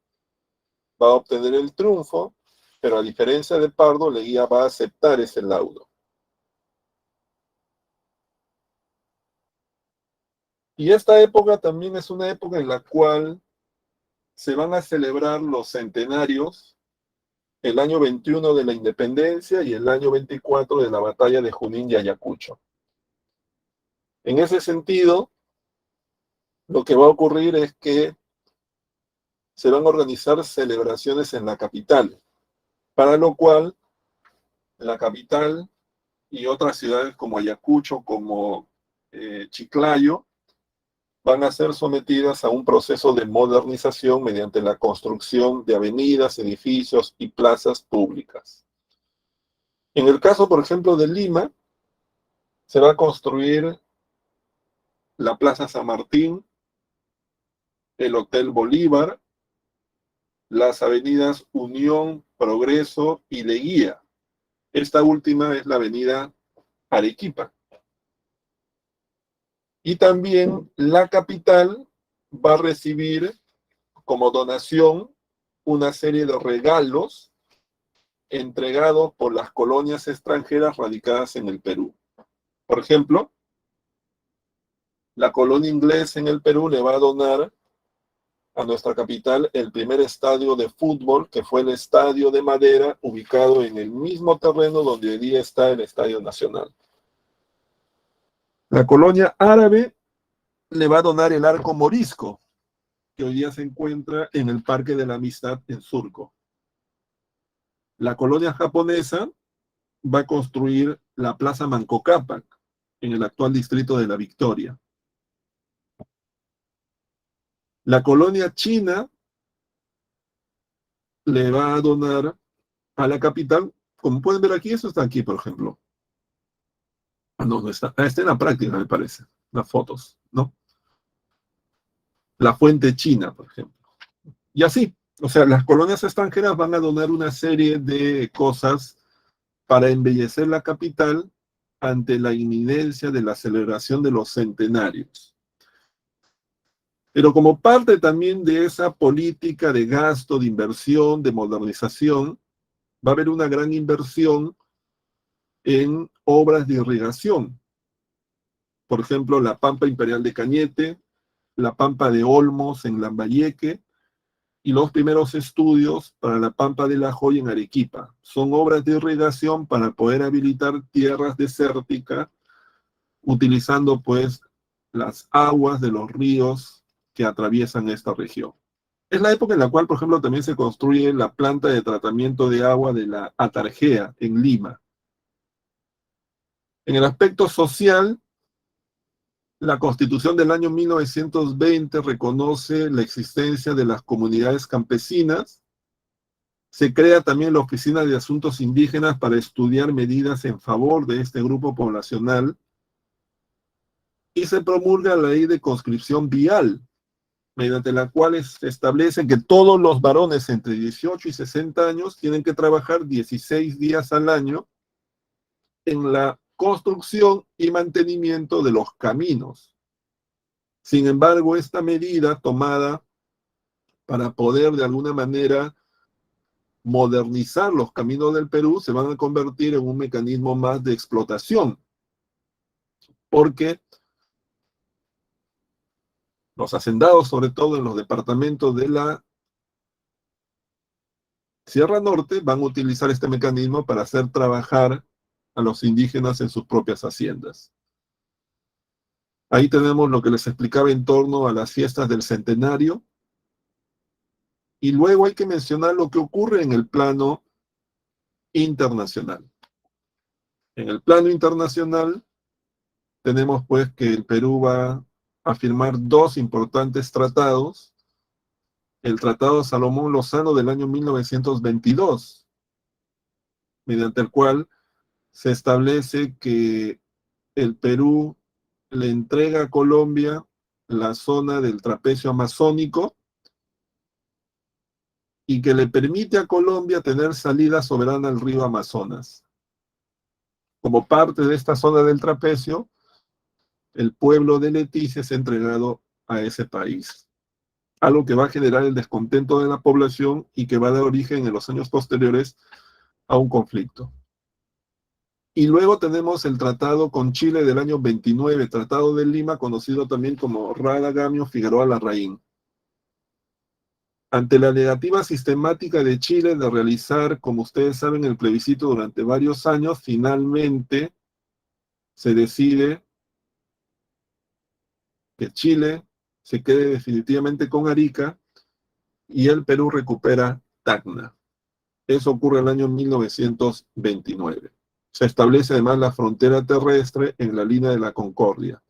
va a obtener el triunfo, pero a diferencia de Pardo, Leguía va a aceptar ese laudo. Y esta época también es una época en la cual se van a celebrar los centenarios, el año 21 de la independencia y el año 24 de la batalla de Junín y Ayacucho. En ese sentido, lo que va a ocurrir es que se van a organizar celebraciones en la capital, para lo cual la capital y otras ciudades como Ayacucho, como Chiclayo, van a ser sometidas a un proceso de modernización mediante la construcción de avenidas, edificios y plazas públicas. En el caso, por ejemplo, de Lima, se va a construir la Plaza San Martín, el Hotel Bolívar, las avenidas Unión, Progreso y Leguía. Esta última es la avenida Arequipa. Y también la capital va a recibir como donación una serie de regalos entregados por las colonias extranjeras radicadas en el Perú. Por ejemplo, la colonia inglesa en el Perú le va a donar a nuestra capital el primer estadio de fútbol, que fue el Estadio de Madera, ubicado en el mismo terreno donde hoy día está el Estadio Nacional. La colonia árabe le va a donar el Arco Morisco, que hoy día se encuentra en el Parque de la Amistad en Surco. La colonia japonesa va a construir la Plaza Manco Cápac en el actual distrito de La Victoria. La colonia china le va a donar a la capital, como pueden ver aquí, eso está aquí, por ejemplo. Ah, no, no está. Está en la práctica, me parece. Las fotos, ¿no? La fuente china, por ejemplo. Y así, o sea, las colonias extranjeras van a donar una serie de cosas para embellecer la capital ante la inminencia de la celebración de los centenarios. Pero como parte también de esa política de gasto, de inversión, de modernización, va a haber una gran inversión en obras de irrigación. Por ejemplo, la Pampa Imperial de Cañete, la Pampa de Olmos en Lambayeque y los primeros estudios para la Pampa de la Joya en Arequipa. Son obras de irrigación para poder habilitar tierras desérticas utilizando pues las aguas de los ríos que atraviesan esta región. Es la época en la cual, por ejemplo, también se construye la planta de tratamiento de agua de la Atarjea en Lima. En el aspecto social, la Constitución del año 1920 reconoce la existencia de las comunidades campesinas. Se crea también la Oficina de Asuntos Indígenas para estudiar medidas en favor de este grupo poblacional y se promulga la ley de conscripción vial, mediante la cual se establece que todos los varones entre 18 y 60 años tienen que trabajar 16 días al año en la construcción y mantenimiento de los caminos. Sin embargo, esta medida tomada para poder de alguna manera modernizar los caminos del Perú se van a convertir en un mecanismo más de explotación, porque los hacendados, sobre todo en los departamentos de la Sierra Norte, van a utilizar este mecanismo para hacer trabajar a los indígenas en sus propias haciendas. Ahí tenemos lo que les explicaba en torno a las fiestas del centenario. Y luego hay que mencionar lo que ocurre en el plano internacional. En el plano internacional tenemos pues que el Perú va a firmar dos importantes tratados. El Tratado Salomón Lozano del año 1922, mediante el cual se establece que el Perú le entrega a Colombia la zona del trapecio amazónico y que le permite a Colombia tener salida soberana al río Amazonas. Como parte de esta zona del trapecio, el pueblo de Leticia es entregado a ese país, algo que va a generar el descontento de la población y que va a dar origen en los años posteriores a un conflicto. Y luego tenemos el tratado con Chile del año 29, Tratado de Lima, conocido también como Radagamio-Figueroa Larraín. Ante la negativa sistemática de Chile de realizar, como ustedes saben, el plebiscito durante varios años, finalmente se decide que Chile se quede definitivamente con Arica y el Perú recupera Tacna. Eso ocurre en el año 1929. Se establece además la frontera terrestre en la línea de la Concordia.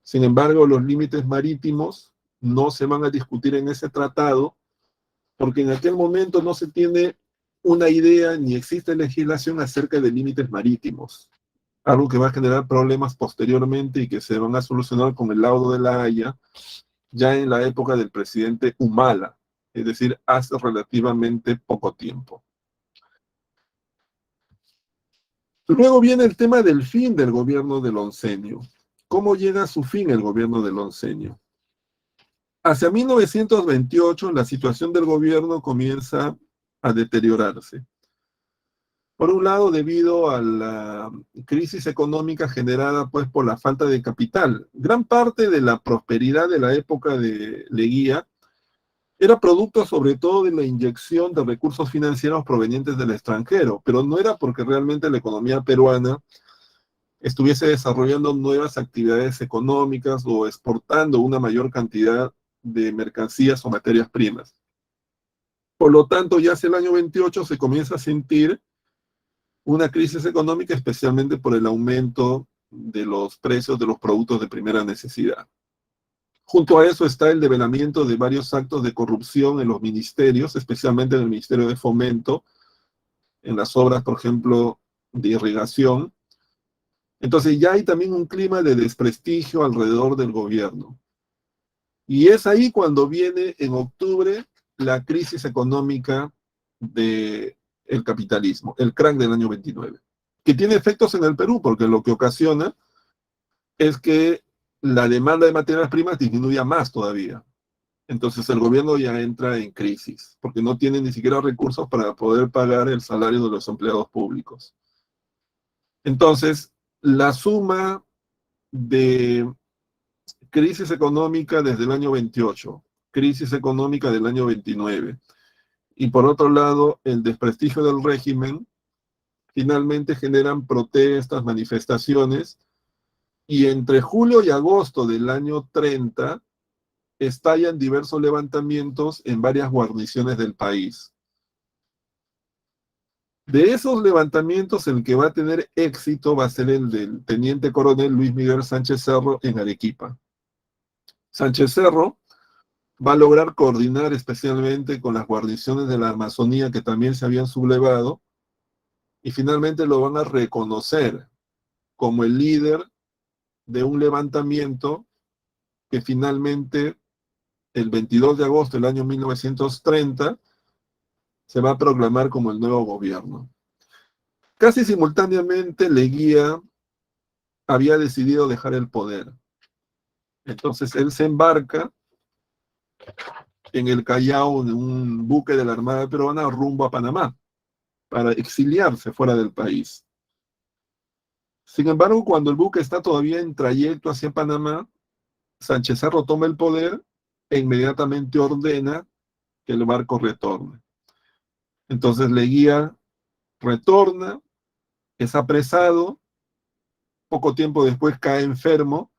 Sin embargo, los límites marítimos no se van a discutir en ese tratado porque en aquel momento no se tiene una idea ni existe legislación acerca de límites marítimos, algo que va a generar problemas posteriormente y que se van a solucionar con el laudo de La Haya ya en la época del presidente Humala, es decir, hace relativamente poco tiempo. Luego viene el tema del fin del gobierno del oncenio. ¿Cómo llega a su fin el gobierno del oncenio? Hacia 1928 la situación del gobierno comienza a deteriorarse. Por un lado, debido a la crisis económica generada pues, por la falta de capital. Gran parte de la prosperidad de la época de Leguía era producto sobre todo de la inyección de recursos financieros provenientes del extranjero, pero no era porque realmente la economía peruana estuviese desarrollando nuevas actividades económicas o exportando una mayor cantidad de mercancías o materias primas. Por lo tanto, ya hacia el año 28 se comienza a sentir Una crisis económica especialmente por el aumento de los precios de los productos de primera necesidad. Junto a eso está el develamiento de varios actos de corrupción en los ministerios, especialmente en el Ministerio de Fomento, en las obras, por ejemplo, de irrigación. Entonces ya hay también un clima de desprestigio alrededor del gobierno. Y es ahí cuando viene en octubre la crisis económica del capitalismo, el crack del año 29, que tiene efectos en el Perú, porque lo que ocasiona es que la demanda de materias primas disminuya más todavía. Entonces el gobierno ya entra en crisis, porque no tiene ni siquiera recursos para poder pagar el salario de los empleados públicos. Entonces, la suma de crisis económica desde el año 28, crisis económica del año 29, y por otro lado, el desprestigio del régimen, finalmente generan protestas, manifestaciones, y entre julio y agosto del año 30 estallan diversos levantamientos en varias guarniciones del país. De esos levantamientos, el que va a tener éxito va a ser el del teniente coronel Luis Miguel Sánchez Cerro en Arequipa. Sánchez Cerro va a lograr coordinar especialmente con las guarniciones de la Amazonía que también se habían sublevado y finalmente lo van a reconocer como el líder de un levantamiento que finalmente el 22 de agosto del año 1930 se va a proclamar como el nuevo gobierno. Casi simultáneamente Leguía había decidido dejar el poder. Entonces él se embarca en el Callao en un buque de la Armada Peruana rumbo a Panamá para exiliarse fuera del país. Sin embargo, cuando el buque está todavía en trayecto hacia Panamá, Sánchez Cerro toma el poder e inmediatamente ordena que el barco retorne. Entonces Leguía retorna, es apresado, poco tiempo después cae enfermo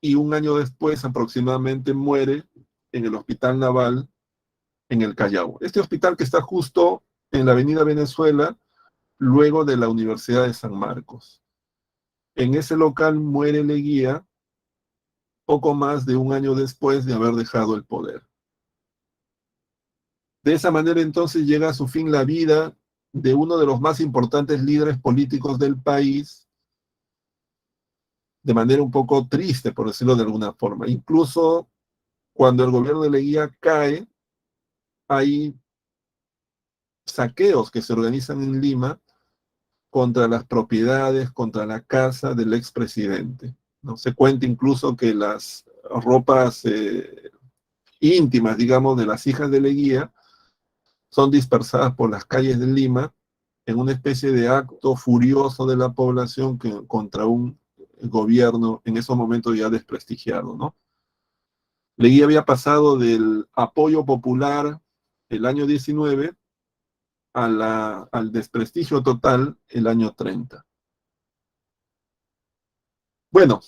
y un año después aproximadamente muere en el Hospital Naval en el Callao. Este hospital que está justo en la Avenida Venezuela, luego de la Universidad de San Marcos. En ese local muere Leguía poco más de un año después de haber dejado el poder. De esa manera entonces llega a su fin la vida de uno de los más importantes líderes políticos del país, de manera un poco triste, por decirlo de alguna forma. Incluso cuando el gobierno de Leguía cae, hay saqueos que se organizan en Lima contra las propiedades, contra la casa del expresidente. ¿No? Se cuenta incluso que las ropas íntimas, digamos, de las hijas de Leguía son dispersadas por las calles de Lima en una especie de acto furioso de la población contra un gobierno en esos momentos ya desprestigiado, ¿no? Leguía había pasado del apoyo popular el año 19 al desprestigio total el año 30. Bueno,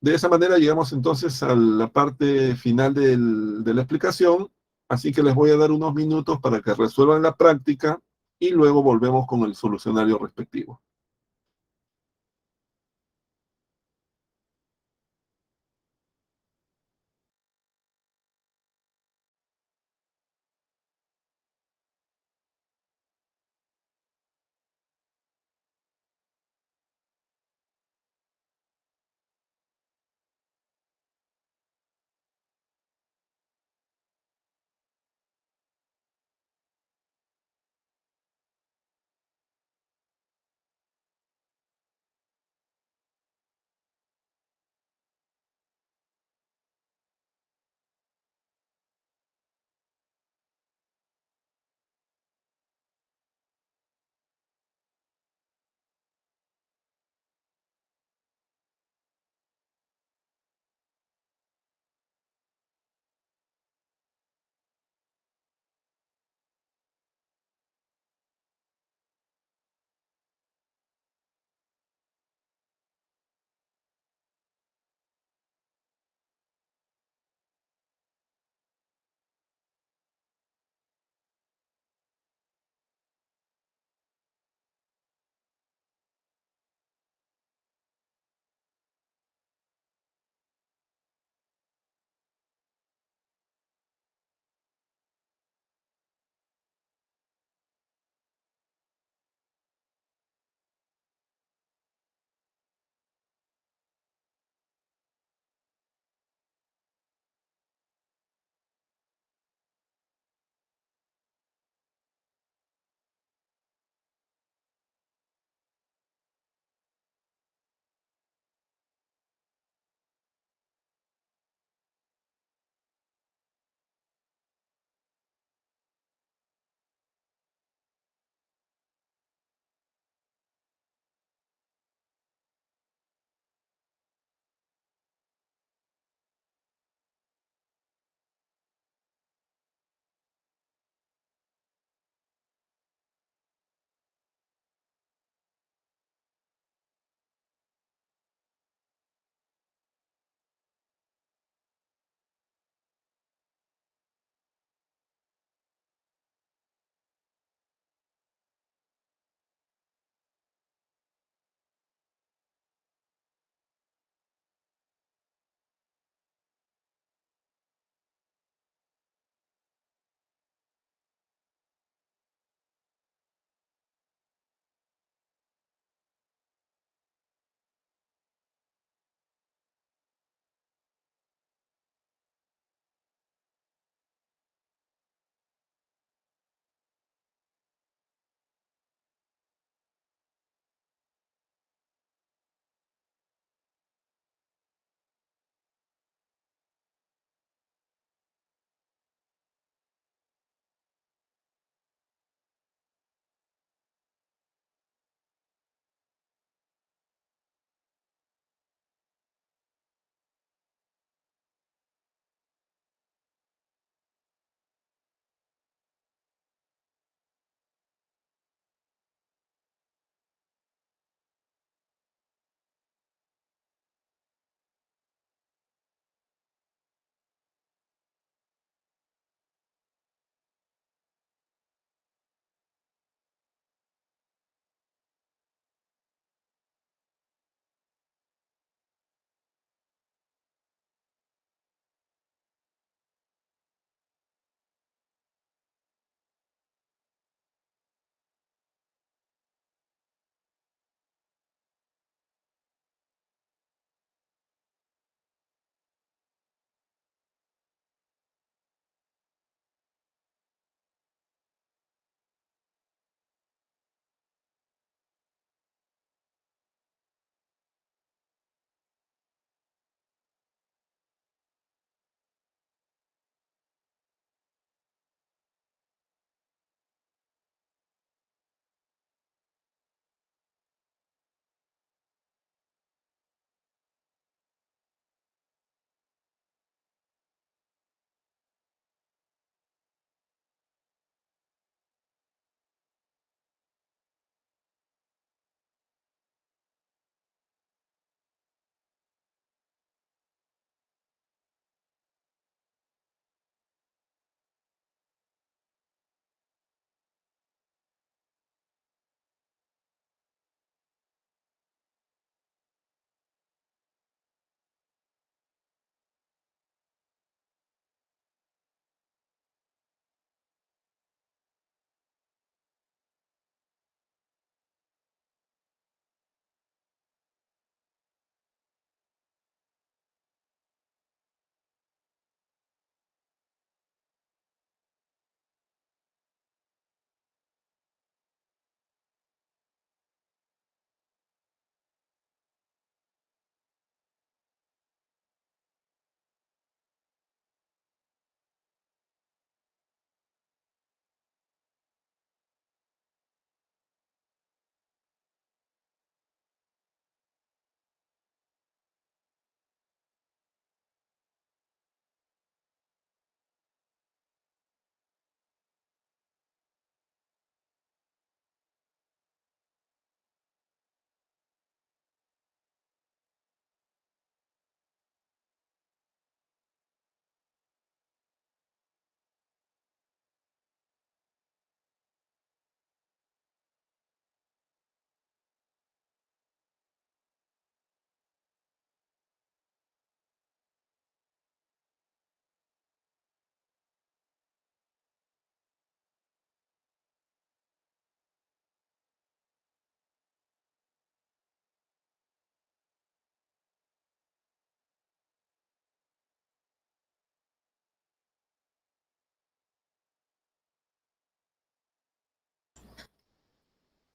de esa manera llegamos entonces a la parte final de la explicación, así que les voy a dar unos minutos para que resuelvan la práctica y luego volvemos con el solucionario respectivo.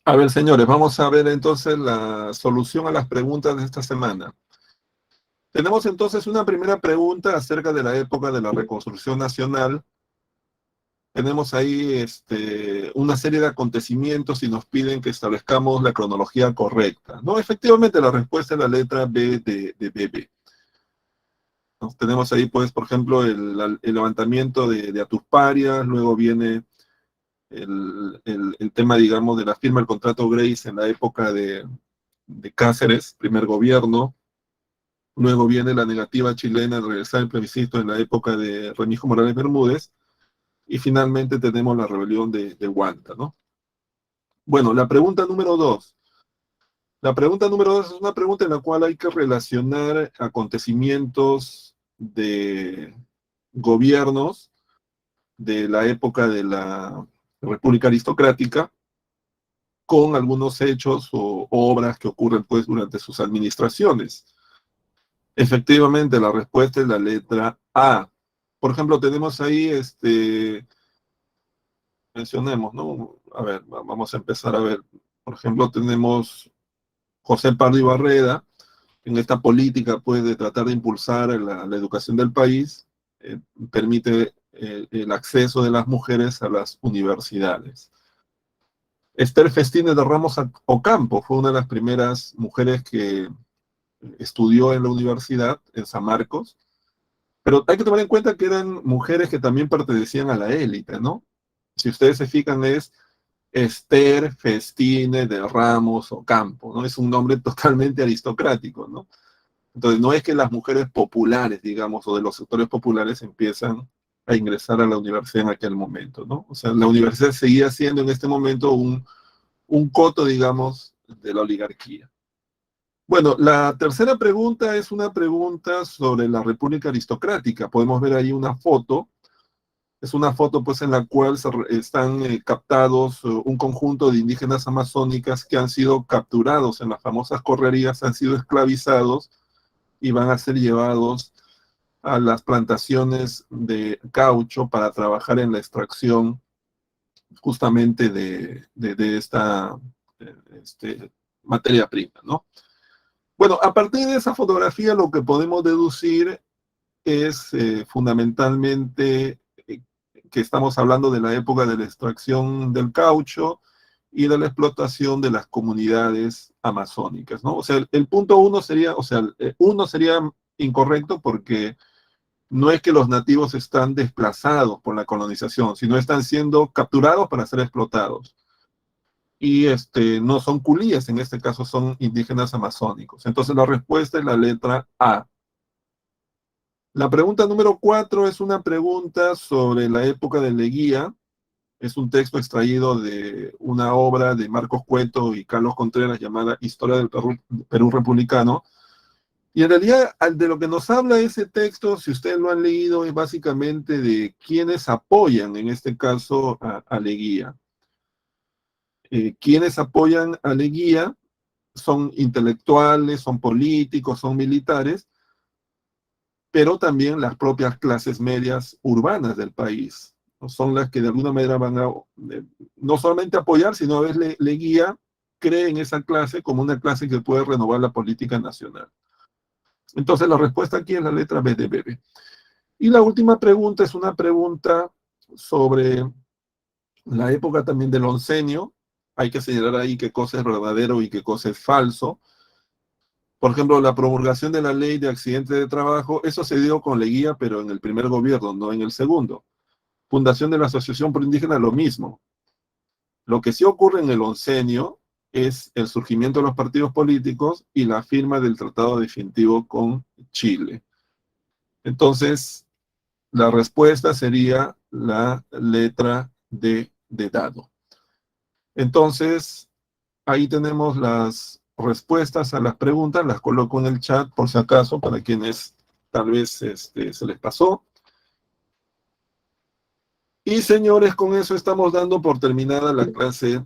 A ver, señores, vamos a ver entonces la solución a las preguntas de esta semana. Tenemos entonces una primera pregunta acerca de la época de la reconstrucción nacional. Tenemos ahí una serie de acontecimientos y nos piden que establezcamos la cronología correcta. No, efectivamente, la respuesta es la letra B de Bebe. Tenemos ahí, pues, por ejemplo, el levantamiento de Atusparias, luego viene el tema, digamos, de la firma del contrato Grace en la época de Cáceres, primer gobierno. Luego viene la negativa chilena de regresar el plebiscito en la época de Remigio Morales Bermúdez. Y finalmente tenemos la rebelión de Huanta, ¿no? Bueno, la pregunta número 2. La pregunta número 2 es una pregunta en la cual hay que relacionar acontecimientos de gobiernos de la época de la República Aristocrática con algunos hechos o obras que ocurren pues durante sus administraciones. Efectivamente, la respuesta es la letra A. Por ejemplo, tenemos ahí, mencionemos, ¿no? A ver, vamos a empezar a ver. Por ejemplo, tenemos José Pardo y Barreda en esta política, pues, de tratar de impulsar la educación del país, permite el acceso de las mujeres a las universidades. Esther Festines de Ramos Ocampo fue una de las primeras mujeres que estudió en la universidad, en San Marcos, pero hay que tomar en cuenta que eran mujeres que también pertenecían a la élite, ¿no? Si ustedes se fijan, es Esther Festines de Ramos Ocampo, ¿no? Es un nombre totalmente aristocrático, ¿no? Entonces, no es que las mujeres populares, digamos, o de los sectores populares empiezan a ingresar a la universidad en aquel momento, ¿no? O sea, la universidad seguía siendo en este momento un coto, digamos, de la oligarquía. Bueno, la tercera pregunta es una pregunta sobre la República Aristocrática. Podemos ver ahí una foto. Es una foto, pues, en la cual están captados un conjunto de indígenas amazónicas que han sido capturados en las famosas correrías, han sido esclavizados y van a ser llevados a las plantaciones de caucho para trabajar en la extracción justamente de esta materia prima, ¿no? Bueno, a partir de esa fotografía lo que podemos deducir es fundamentalmente que estamos hablando de la época de la extracción del caucho y de la explotación de las comunidades amazónicas, ¿no? O sea, el punto uno sería, o sea, uno sería incorrecto porque no es que los nativos están desplazados por la colonización, sino están siendo capturados para ser explotados. Y no son culíes, en este caso son indígenas amazónicos. Entonces la respuesta es la letra A. La pregunta número 4 es una pregunta sobre la época de Leguía. Es un texto extraído de una obra de Marcos Cueto y Carlos Contreras llamada Historia del Perú Republicano. Y en realidad, de lo que nos habla ese texto, si ustedes lo han leído, es básicamente de quienes apoyan, en este caso, a Leguía. Quienes apoyan a Leguía son intelectuales, son políticos, son militares, pero también las propias clases medias urbanas del país. Son las que de alguna manera van a no solamente apoyar, sino a veces Leguía cree en esa clase como una clase que puede renovar la política nacional. Entonces la respuesta aquí es la letra B de Bebe. Y la última pregunta es una pregunta sobre la época también del oncenio. Hay que señalar ahí qué cosa es verdadero y qué cosa es falso. Por ejemplo, la promulgación de la ley de accidentes de trabajo, eso se dio con Leguía, pero en el primer gobierno, no en el segundo. Fundación de la Asociación Proindígena, lo mismo. Lo que sí ocurre en el oncenio es el surgimiento de los partidos políticos y la firma del tratado definitivo con Chile. Entonces, la respuesta sería la letra D de dado. Entonces, ahí tenemos las respuestas a las preguntas, las coloco en el chat por si acaso, para quienes tal vez se les pasó. Y señores, con eso estamos dando por terminada la clase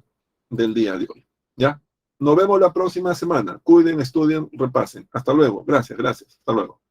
del día de hoy. ¿Ya? Nos vemos la próxima semana. Cuiden, estudien, repasen. Hasta luego. Gracias, gracias. Hasta luego.